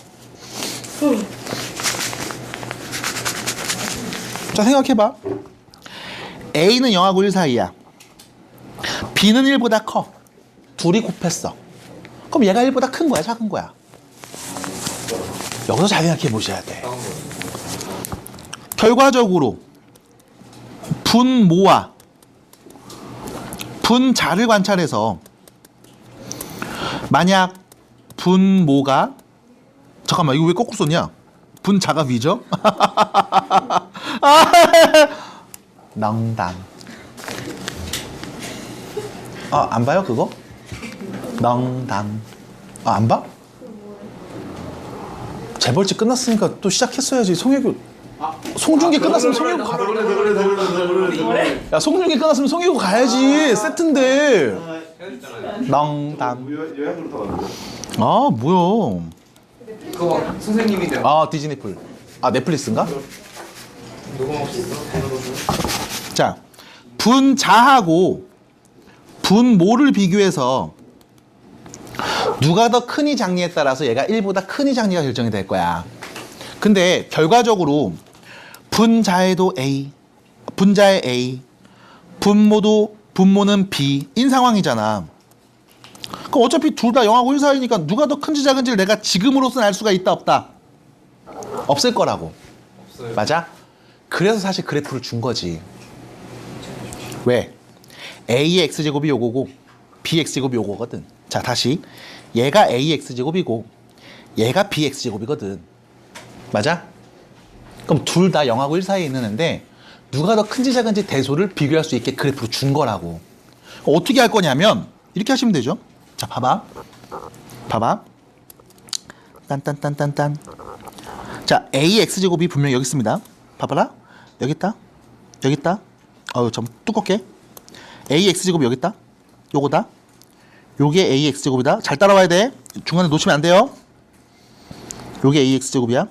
자, 생각해봐. A는 0하고 1 사이야. B는 1보다 커. 둘이 곱했어. 그럼 얘가 1보다 큰 거야, 작은 거야? 여기서 잘 생각해 보셔야 돼. 결과적으로 분모와 분자를 관찰해서 만약 분모가 잠깐만 이거 왜 거꾸로 썼냐? 분자가 위죠? 농담. 안 봐요 그거? 농담. 안 봐? 재벌집 끝났으니까 또 시작했어야지. 송혜교. 송중기 끝났으면 송혜교 가. 야, 송중기 끝났으면 송혜교 가야지. 세트인데. 농담. 뭐야? 그거 선생님인데. 디즈니풀. 넷플릭스인가? 자, 분자하고 분모를 비교해서 누가 더 크니 작니에 따라서 얘가 1보다 크니 작니가 결정이 될 거야. 근데 결과적으로 분자에도 A, 분자에 A, 분모는 B인 상황이잖아. 그럼 어차피 둘 다 0하고 1 사이니까 누가 더 큰지 작은지를 내가 지금으로서는 알 수가 있다 없다? 없을 거라고. 없어요. 맞아? 그래서 사실 그래프를 준 거지. 왜? A의 x제곱이 요거고 bx제곱이 요거거든. 자, 다시. 얘가 ax제곱이고 얘가 bx제곱이거든. 맞아? 그럼 둘 다 0하고 1 사이에 있는 애인데 누가 더 큰지 작은지 대소를 비교할 수 있게 그래프로 준 거라고. 어떻게 할 거냐면 이렇게 하시면 되죠. 자, 봐봐. 딴딴딴딴딴. 자, ax제곱이 분명히 여기 있습니다. 봐봐라. 여기 있다. 좀 두껍게. ax제곱이 여기 있다. 요거다. 요게 ax제곱이다. 잘 따라와야 돼. 중간에 놓치면 안 돼요. 요게 ax제곱이야.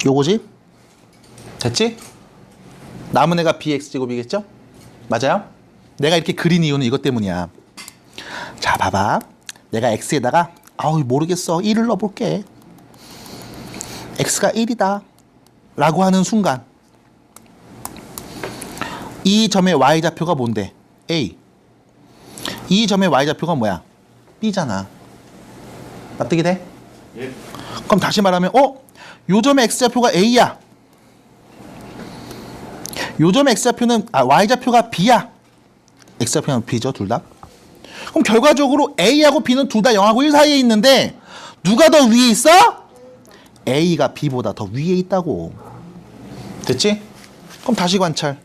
요거지? 됐지? 남은 애가 bx제곱이겠죠? 맞아요? 내가 이렇게 그린 이유는 이것 때문이야. 자, 봐봐. 내가 x에다가 모르겠어. 1을 넣어볼게. x가 1이다 라고 하는 순간 이 점의 y좌표가 뭔데? A. 이 점의 y좌표가 뭐야? B잖아. 납득이 돼? 예. 그럼 다시 말하면 요 점의 x좌표가 A야. 요 점의 x좌표는 y좌표가 B야. x좌표는 B죠, 둘 다. 그럼 결과적으로 A하고 B는 둘 다 0하고 1 사이에 있는데 누가 더 위에 있어? A가 B보다 더 위에 있다고. 됐지? 그럼 다시 관찰.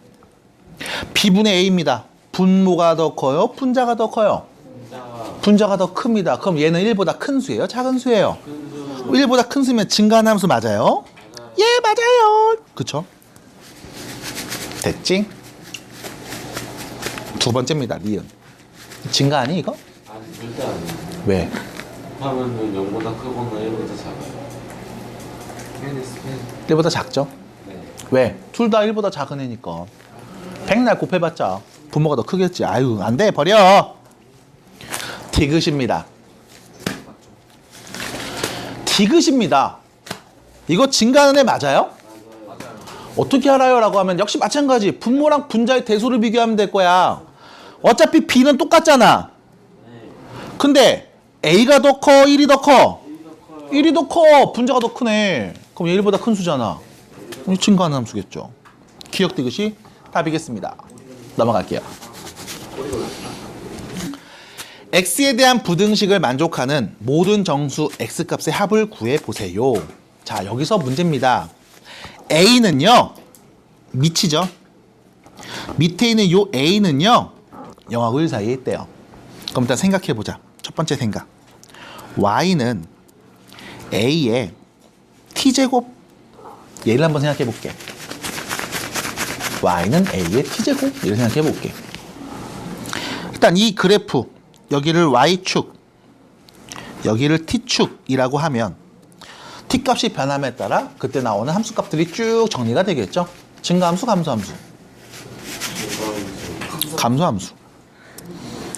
B분의 A입니다. 분모가 더 커요? 분자가 더 커요? 분자가 더 큽니다. 그럼 얘는 1보다 큰 수예요? 작은 수예요? 1보다 큰 수면 증가하는 함수 맞아요? 예, 맞아요. 그쵸? 됐지? 두 번째입니다. 니은. 증가하니 이거? 아니 절대 아니에요. 왜? 곱하면은 0보다 크거나 1보다 작아요. 네. 1보다 작죠? 네. 왜? 둘 다 1보다 작은 애니까. 백날 곱해봤자 분모가 더 크겠지. 아유, 안 돼. 버려. 디귿입니다. 디귿입니다. 이거 증가하는 애 맞아요? 어떻게 알아요? 라고 하면 역시 마찬가지. 분모랑 분자의 대소를 비교하면 될 거야. 어차피 B는 똑같잖아. 근데 A가 더 커? 1이 더 커? 1이 더 커. 분자가 더 크네. 그럼 얘 1보다 큰 수잖아. 증가하는 함수겠죠. 기억 디귿이 답이겠습니다. 넘어갈게요. x에 대한 부등식을 만족하는 모든 정수 x값의 합을 구해보세요. 자, 여기서 문제입니다. a는요, 밑이죠. 밑에 있는 요 a는요, 0하고 1 사이에 있대요. 그럼 일단 생각해보자. 첫 번째 생각. y는 a의 t제곱, 얘를 한번 생각해볼게. y는 a의 t제곱, 얘를 생각해볼게. 일단 이 그래프, 여기를 y축, 여기를 t축이라고 하면 t값이 변함에 따라 그때 나오는 함수값들이 쭉 정리가 되겠죠. 증가함수, 감소함수. 감소함수.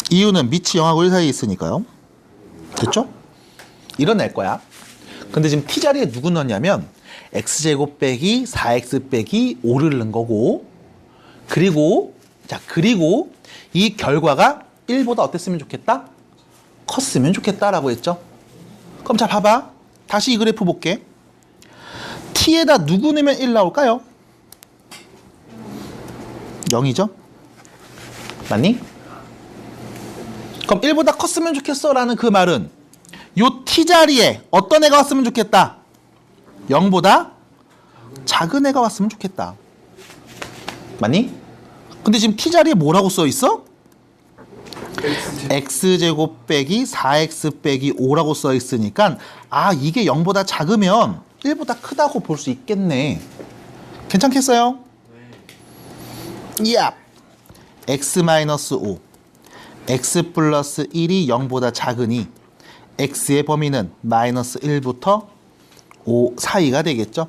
이유는 밑이 0하고 1 사이에 있으니까요. 됐죠? 이뤄낼 거야. 근데 지금 t자리에 누구 넣냐면 x제곱 빼기 4x 빼기 5를 넣은 거고, 그리고 이 결과가 1보다 어땠으면 좋겠다? 컸으면 좋겠다라고 했죠. 그럼 자, 봐봐. 다시 이 그래프 볼게. t에다 누구 넣으면 1 나올까요? 0이죠? 맞니? 그럼 1보다 컸으면 좋겠어 라는 그 말은 요 t자리에 어떤 애가 왔으면 좋겠다? 0보다 작은 애가 왔으면 좋겠다. 맞니? 근데 지금 t자리에 뭐라고 써 있어? x제곱 빼기 4x 빼기 5라고 써 있으니까 아, 이게 0보다 작으면 1보다 크다고 볼 수 있겠네. 괜찮겠어요? 야, x-5 x 플러스 1이 0보다 작으니 x의 범위는 마이너스 1부터 5 사이가 되겠죠.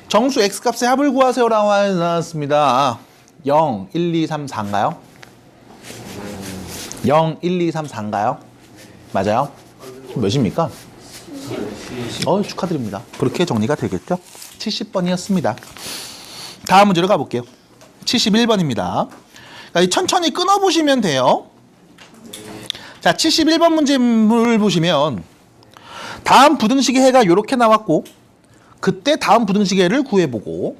정수 x값의 합을 구하세요라고 나왔습니다. 0, 1, 2, 3, 4인가요? 0, 1, 2, 3, 4인가요? 맞아요? 몇입니까? 축하드립니다. 그렇게 정리가 되겠죠? 70번이었습니다. 다음 문제로 가볼게요. 71번입니다. 천천히 끊어보시면 돼요. 자, 71번 문제를 보시면 다음 부등식의 해가 이렇게 나왔고, 그때 다음 부등식의 해를 구해보고,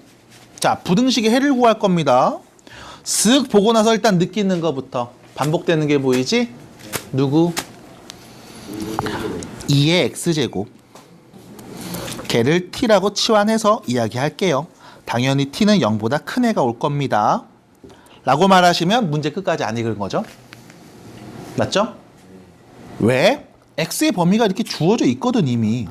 자, 부등식의 해를 구할 겁니다. 쓱 보고 나서 일단 느끼는 것부터 반복되는 게 보이지? 누구? 2의 x제곱. 걔를 t라고 치환해서 이야기할게요. 당연히 t는 0보다 큰 애가 올 겁니다. 라고 말하시면 문제 끝까지 안 읽은 거죠. 맞죠? 왜? x의 범위가 이렇게 주어져 있거든 이미.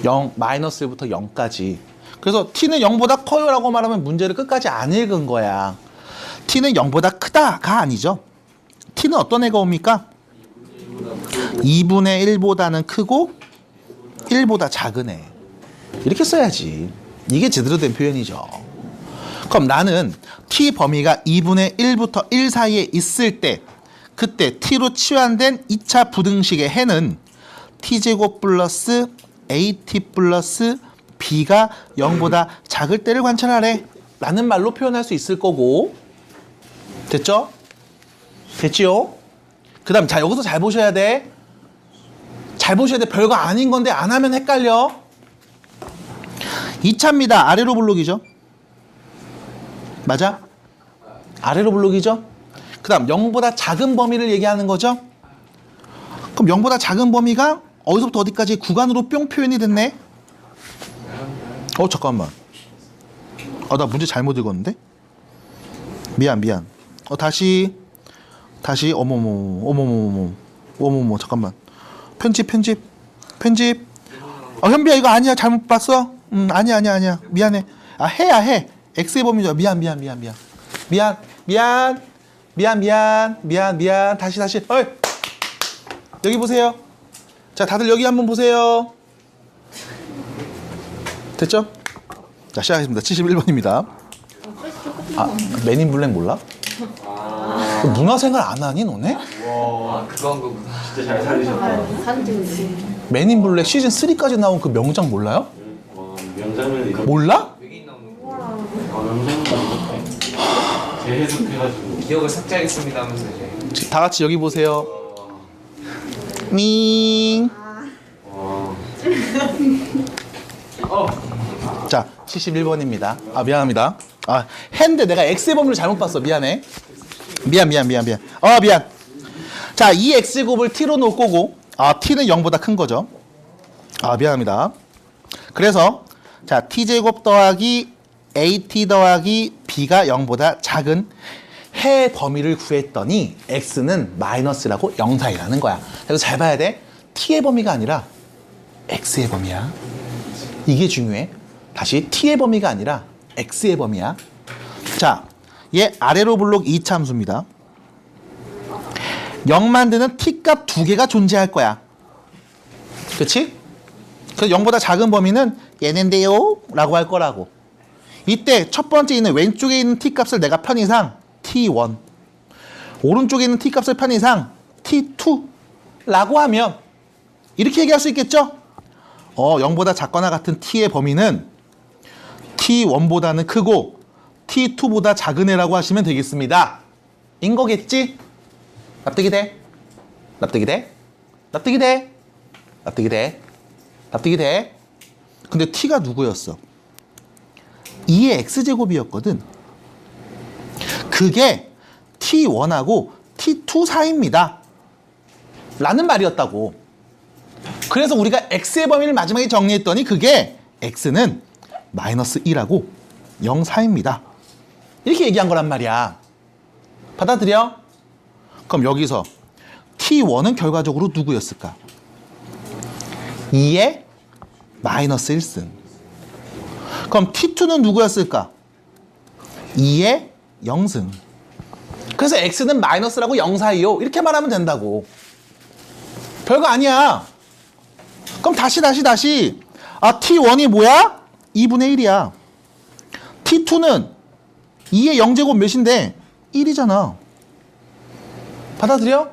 0, 마이너스 1부터 0까지. 그래서 t는 0보다 커요 라고 말하면 문제를 끝까지 안 읽은 거야. t는 0보다 크다가 아니죠. t는 어떤 애가 옵니까? 2분의 1보다는 크고 1보다 작은 애. 이렇게 써야지. 이게 제대로 된 표현이죠. 그럼 나는 t 범위가 2분의 1부터 1 사이에 있을 때 그때 t로 치환된 2차 부등식의 해는 t제곱 플러스 at 플러스 b가 0보다 작을 때를 관찰하래 라는 말로 표현할 수 있을 거고, 됐죠? 됐지요? 그 다음 자, 여기서 잘 보셔야 돼. 잘 보셔야 돼. 별거 아닌 건데 안 하면 헷갈려. 2차입니다. 아래로 블록이죠. 맞아? 아래로 블록이죠. 그 다음 0보다 작은 범위를 얘기하는 거죠. 그럼 0보다 작은 범위가 어디서부터 어디까지 구간으로 뿅 표현이 됐네. 잠깐만. 나 문제 잘못 읽었는데. 미안. 다시 어머머 잠깐만. 편집. 현비야 이거 아니야. 잘못 봤어. 아니야. 미안해. 해. x의 범위죠. 미안. 다시. 여기 보세요. 자, 다들 여기 한번 보세요. 됐죠? 자, 시작하겠습니다. 71번입니다. 아, 맨인 블랙 몰라? 문화생활 안 하니 너네? 아 그거 한 거구나. 진짜 잘 살리셨다. 사진 찍지. 맨인 블랙 시즌 3까지 나온 그 명장 몰라요? 와, 명장면 이거. 몰라? 외계인 나오는 거. 명장면 재해석해가지고. 기억을 삭제하겠습니다 하면서 이제. 다 같이 여기 보세요. 밍. 와. 자, 71번입니다. 아, 미안합니다. 아, 했는데 내가 X의 범위를 잘못 봤어. 미안해. 미안. 미안. 자, 이 X제곱을 T로 놓을 거고, 아, T는 0보다 큰 거죠. 아, 미안합니다. 그래서, 자, T제곱 더하기 AT 더하기 B가 0보다 작은 해 범위를 구했더니 X는 마이너스라고 0 사이라는 거야. 그래서 잘 봐야 돼. T의 범위가 아니라 X의 범위야. 이게 중요해. 다시 T의 범위가 아니라 X의 범위야. 자, 얘 아래로 블록 2참수입니다. 0 만드는 T값 두 개가 존재할 거야. 그치? 그래서 0보다 작은 범위는 얘는데요? 라고 할 거라고. 이때 첫 번째 있는 왼쪽에 있는 T값을 내가 편의상 T1, 오른쪽에 있는 T값을 편의상 T2 라고 하면 이렇게 얘기할 수 있겠죠? 0보다 작거나 같은 T의 범위는 T1보다는 크고 T2보다 작은 애라고 하시면 되겠습니다. 인 거겠지? 납득이 돼? 납득이 돼? 납득이 돼? 납득이 돼? 납득이 돼? 근데 T가 누구였어? 2의 X제곱이었거든. 그게 T1하고 T2 사이입니다. 라는 말이었다고. 그래서 우리가 X의 범위를 마지막에 정리했더니 그게 X는 마이너스 1하고 0 사이입니다. 이렇게 얘기한 거란 말이야. 받아들여? 그럼 여기서 T1은 결과적으로 누구였을까? 2의 마이너스 1승. 그럼 T2는 누구였을까? 2의 0승. 그래서 X는 마이너스라고 0 사이요. 이렇게 말하면 된다고. 별거 아니야. 그럼 다시. 아, T1이 뭐야? 2분의 1이야. T2는 2의 0제곱 몇인데? 1이잖아. 받아들여?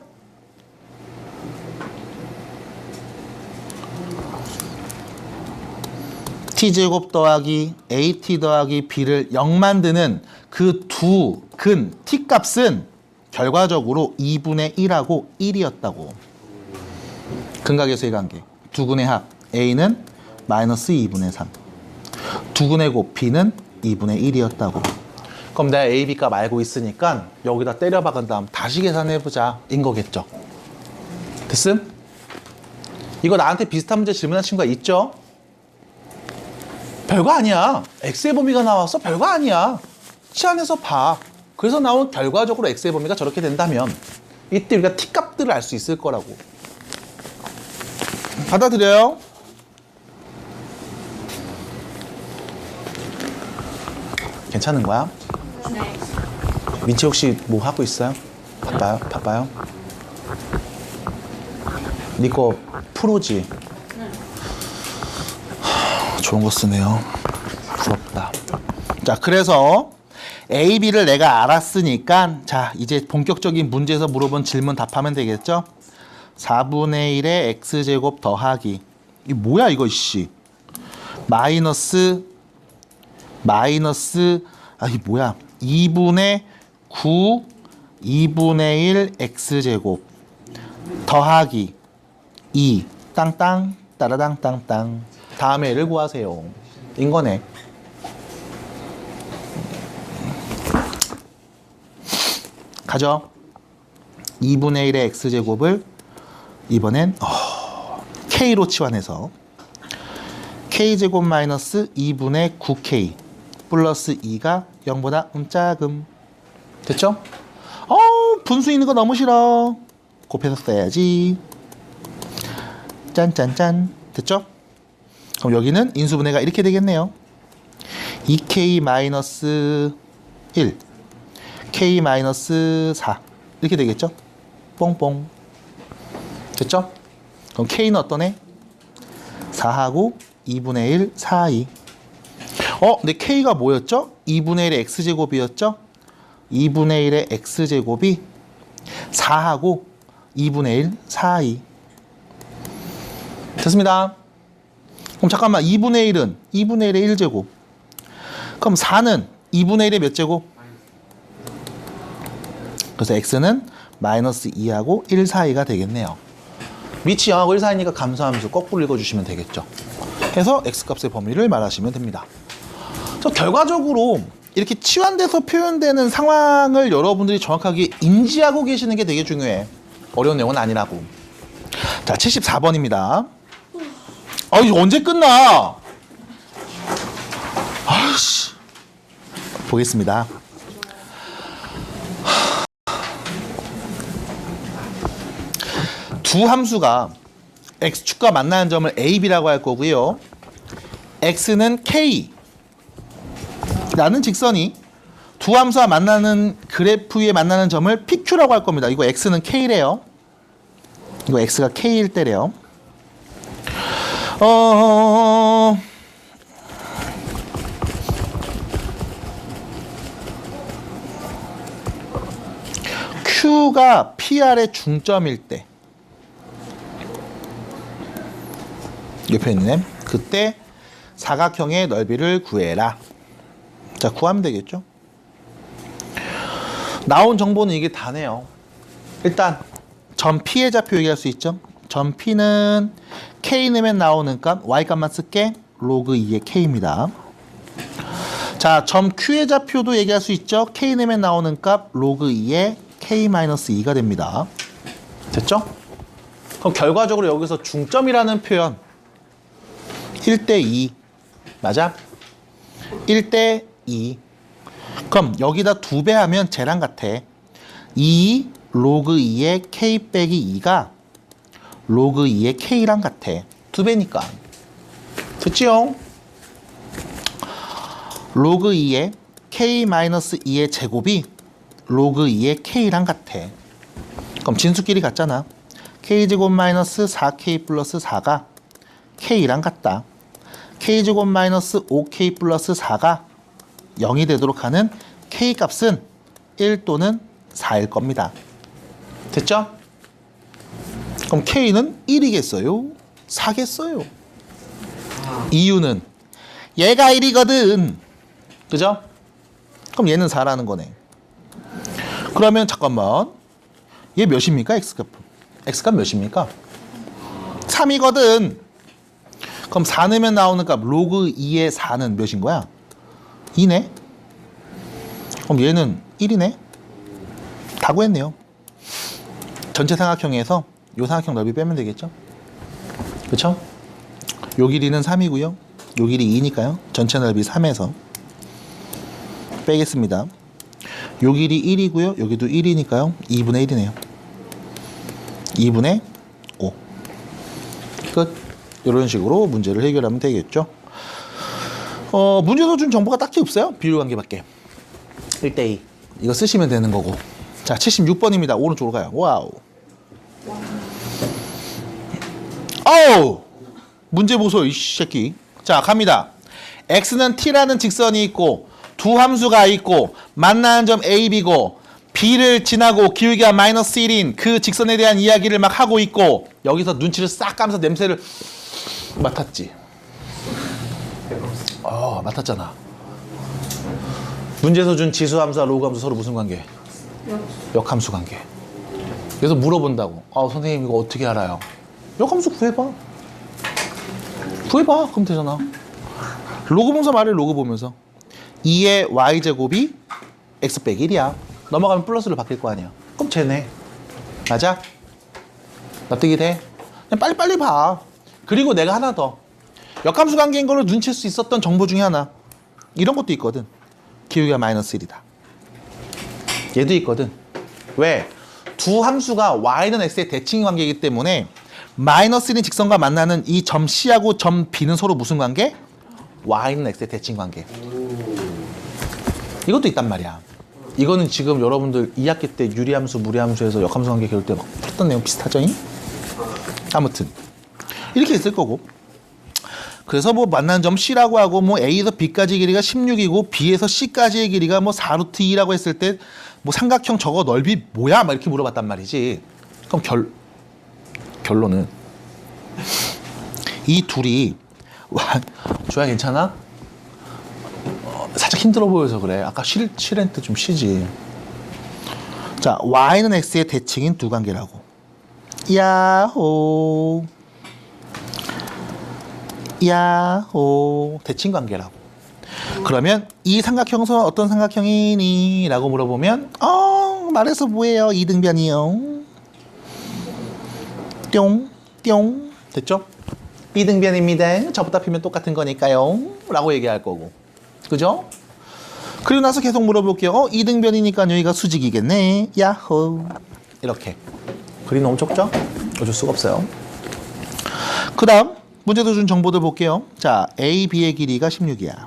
T제곱 더하기 AT 더하기 B를 0 만드는 그 두 근 T값은 결과적으로 2분의 1하고 1이었다고. 근각에서의 관계. 두 근의 합 A는 마이너스 2분의 3. 두 근의 곱 B는 2분의 1이었다고. 그럼 내가 A, B 값 알고 있으니까 여기다 때려 박은 다음 다시 계산해보자 인 거겠죠. 됐음? 이거 나한테 비슷한 문제 질문한 친구가 있죠? 별거 아니야. X의 범위가 나와서 별거 아니야. 치안에서 봐. 그래서 나온 결과적으로 X의 범위가 저렇게 된다면 이때 우리가 T값들을 알 수 있을 거라고. 받아들여요? 괜찮은 거야? 네. 민채 혹시 뭐 하고 있어요? 바빠요? 니 거 프로지? 좋은 거 쓰네요. 부럽다. 자, 그래서 A, B를 내가 알았으니까 자, 이제 본격적인 문제에서 물어본 질문 답하면 되겠죠? 4분의 1의 X제곱 더하기 이 뭐야 이거 씨 마이너스 이 뭐야 2분의 9 2분의 1 X제곱 더하기 2 땅땅 따라당 땅땅 다음에 L을 구하세요. 인 거네. 가죠. 2분의 1의 X제곱을 이번엔 K로 치환해서 K제곱 마이너스 2분의 9K 플러스 2가 0보다 작음. 됐죠? 분수 있는 거 너무 싫어. 곱해서 써야지. 짠짠짠. 됐죠? 그럼 여기는 인수분해가 이렇게 되겠네요. 2K 마이너스 1 K 마이너스 4 이렇게 되겠죠? 뽕뽕. 됐죠? 그럼 K는 어떤 애? 4하고 2분의 1, 4, 2. 근데 K가 뭐였죠? 2분의 1의 X제곱이었죠? 2분의 1의 X제곱이 4하고 2분의 1, 4, 2. 됐습니다. 그럼 잠깐만, 2분의 1은 2분의 1의 1제곱. 그럼 4는 2분의 1의 몇 제곱? 그래서 X는 마이너스 2하고 1 사이가 되겠네요. 위치 0하고 1 사이니까 감소함수 거꾸로 읽어주시면 되겠죠. 해서 X값의 범위를 말하시면 됩니다. 그래서 결과적으로 이렇게 치환돼서 표현되는 상황을 여러분들이 정확하게 인지하고 계시는 게 되게 중요해. 어려운 내용은 아니라고. 자, 74번입니다. 이거 언제 끝나? 아이씨. 보겠습니다. 두 함수가 x축과 만나는 점을 a, b라고 할 거고요. x는 k 라는 직선이 두 함수와 만나는 그래프 위에 만나는 점을 pq라고 할 겁니다. 이거 x는 k래요. 이거 x가 k일 때래요. Q가 PR의 중점일 때, 옆에 있네. 그때 사각형의 넓이를 구해라. 자, 구하면 되겠죠? 나온 정보는 이게 다네요. 일단 점 P의 좌표 얘기할 수 있죠? 점 P는 K 넣으면 나오는 값, Y 값만 쓸게. 로그 2의 K입니다. 자, 점 Q의 좌표도 얘기할 수 있죠? K 넣으면 나오는 값, 로그 2의 K-2가 됩니다. 됐죠? 그럼 결과적으로 여기서 중점이라는 표현 1대 2 맞아? 1대 2. 그럼 여기다 2배 하면 쟤랑 같아. 2 로그 2의 K 빼기 2가 로그 2의 K랑 같아. 2배니까. 됐지요? 로그 2의 K-2의 제곱이 로그 2의 K랑 같아. 그럼 진수끼리 같잖아. K제곱 마이너스 4K 플러스 4가 K랑 같다. K제곱 마이너스 5K 플러스 4가 0이 되도록 하는 K값은 1 또는 4일 겁니다. 됐죠? 그럼 K는 1이겠어요? 4겠어요? 이유는 얘가 1이거든. 그죠? 그럼 얘는 4라는 거네. 그러면 잠깐만, 얘 몇입니까? X값. X값 몇입니까? 3이거든. 그럼 4 넣으면 나오는 값 로그 2의 4는 몇인 거야? 2네. 그럼 얘는 1이네. 다 구했네요. 전체 삼각형에서 요 삼각형 넓이 빼면 되겠죠? 그쵸? 요 길이는 3이고요. 요 길이 2니까요. 전체 넓이 3에서 빼겠습니다. 요 길이 1이고요. 여기도 1이니까요. 2분의 1이네요. 2분의 5. 끝. 이런 식으로 문제를 해결하면 되겠죠. 문제에서 준 정보가 딱히 없어요. 비율관계밖에. 1대2. 이거 쓰시면 되는 거고. 자, 76번입니다. 오른쪽으로 가요. 와우. 어우! 문제 보소, 이 새끼. 자, 갑니다. x는 t라는 직선이 있고 두 함수가 있고 만나는 점 a, b고 b를 지나고 기울기가 마이너스 1인 그 직선에 대한 이야기를 막 하고 있고 여기서 눈치를 싹 까면서 냄새를 맡았지. 맡았잖아. 문제에서 준 지수함수와 로그함수 서로 무슨 관계? 역함수 관계. 그래서 물어본다고. 선생님 이거 어떻게 알아요? 역함수 구해봐. 구해봐. 그럼 되잖아. 로그 보면서 말해. 로그 보면서 2의 y제곱이 x 빼기 1이야. 넘어가면 플러스로 바뀔 거 아니야. 그럼 쟤네. 맞아? 납득이 돼? 그냥 빨리빨리 봐. 그리고 내가 하나 더. 역함수 관계인 걸로 눈칠 수 있었던 정보 중에 하나. 이런 것도 있거든. 기울기가 마이너스 1이다. 얘도 있거든. 왜? 두 함수가 y는 x의 대칭 관계이기 때문에 마이너스 1인 직선과 만나는 이 점 C하고 점 B는 서로 무슨 관계? y는 x의 대칭 관계. 이것도 있단 말이야. 이거는 지금 여러분들 2학기 때 유리함수, 무리함수에서 역함수 관계 배울 때 막 풀었던 내용 비슷하죠? 아무튼 이렇게 있을 거고. 그래서 뭐 만난 점 C라고 하고 뭐 A에서 B까지 길이가 16이고 B에서 C까지의 길이가 뭐 4루트 2라고 했을 때 뭐 삼각형 저거 넓이 뭐야? 막 이렇게 물어봤단 말이지. 그럼 결론은 이 둘이 조야 괜찮아? 살짝 힘들어 보여서 그래. 아까 실렌트 좀 쉬지. 자, Y는 X의 대칭인 두 관계라고. 야호. 야호. 대칭 관계라고. 그러면 이 삼각형은 어떤 삼각형이니? 라고 물어보면 말해서 뭐예요? 이등변이요. 뿅. 됐죠? 이등변입니다. 저보다 피면 똑같은 거니까요. 라고 얘기할 거고. 그죠? 그리고 나서 계속 물어볼게요. 이등변이니까 여기가 수직이겠네. 야호. 이렇게. 그림 너무 좁죠? 어쩔 수가 없어요. 그 다음 문제도 준 정보들 볼게요. 자, A, B의 길이가 16이야.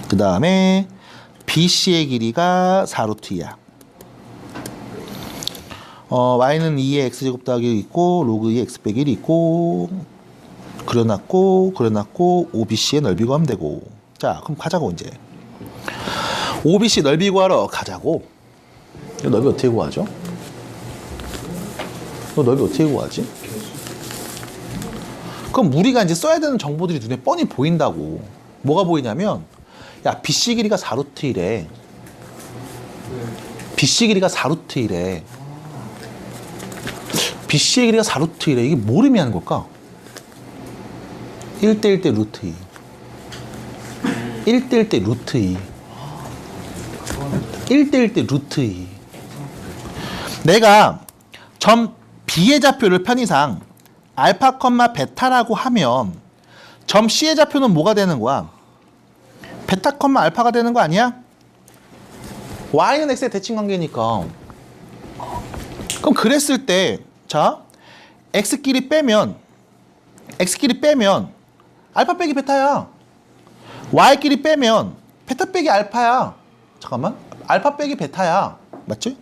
그 다음에 B, C의 길이가 4루트 2야. Y는 2의 X제곱 더하기 있고 로그 2의 X 빼기 1이 있고 그려놨고 OBC의 넓이 구하면 되고. 자, 그럼 가자고 이제. OBC 넓이 구하러 가자고. 이 넓이 어떻게 구하죠? 너 넓이 어떻게 구하지? 그럼 우리가 이제 써야 되는 정보들이 눈에 뻔히 보인다고. 뭐가 보이냐면 야, BC 길이가 4루트 1에 BC 길이가 4루트 1에 BC의 길이가 4루트 1에 이게 뭘 의미하는 걸까? 1대 1대 루트 2 1대 1대 루트 2 1대 1대 루트 2 내가 점 B의 좌표를 편의상 알파, 베타라고 하면 점 C의 좌표는 뭐가 되는 거야? 베타, 알파가 되는 거 아니야? Y는 X의 대칭 관계니까. 그럼 그랬을 때 자, X끼리 빼면 알파 빼기 베타야. Y끼리 빼면 베타 빼기 알파야. 잠깐만. 알파 빼기 베타야. 맞지?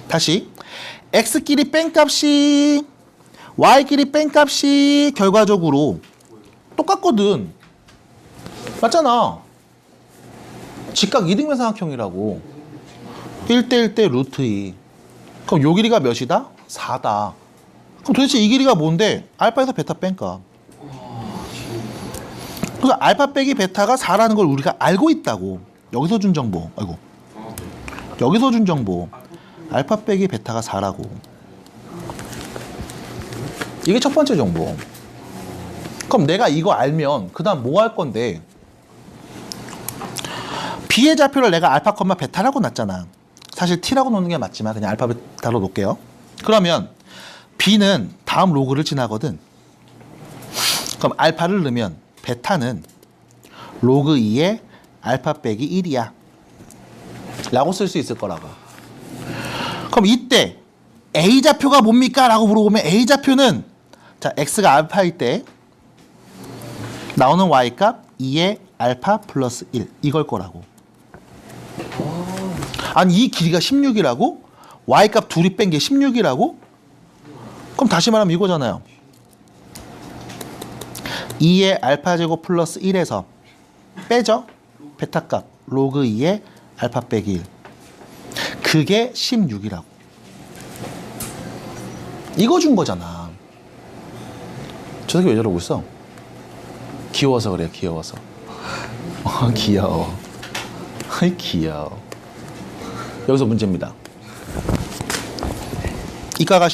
다시. X끼리 뺀 값이 Y끼리 뺀 값이 결과적으로 똑같거든. 맞잖아. 직각 이등변 삼각형이라고. 1대 1대 루트 2. 그럼 요 길이가 몇이다? 4다. 그럼 도대체 이 길이가 뭔데? 알파에서 베타 뺀 값. 그래서 알파 빼기 베타가 4라는 걸 우리가 알고 있다고. 여기서 준 정보. 아이고. 여기서 준 정보. 알파 빼기 베타가 4라고. 이게 첫 번째 정보. 그럼 내가 이거 알면 그 다음 뭐 할 건데? B의 좌표를 내가 알파, 베타라고 놨잖아. 사실 T라고 놓는 게 맞지만 그냥 알파, 베타로 놓을게요. 그러면 B는 다음 로그를 지나거든. 그럼 알파를 넣으면 베타는 로그 2의 알파 빼기 1이야. 라고 쓸 수 있을 거라고. 그럼 이때 A 좌표가 뭡니까? 라고 물어보면 A 좌표는 자, X가 알파일 때 나오는 Y값 2의 알파 플러스 1 이걸 거라고. 아니 이 길이가 16이라고? Y값 둘이 뺀 게 16이라고? 그럼 다시 말하면 이거잖아요. 2의 알파 제곱 플러스 1에서 빼죠? 베타값 로그 2의 알파 빼기 1. 그게 16이라고. 이거 준 거잖아. 저 새끼 왜 저러고 있어? 귀여워서 그래, 귀여워서. 귀여워. 귀여워. 여기서 문제입니다. 이과가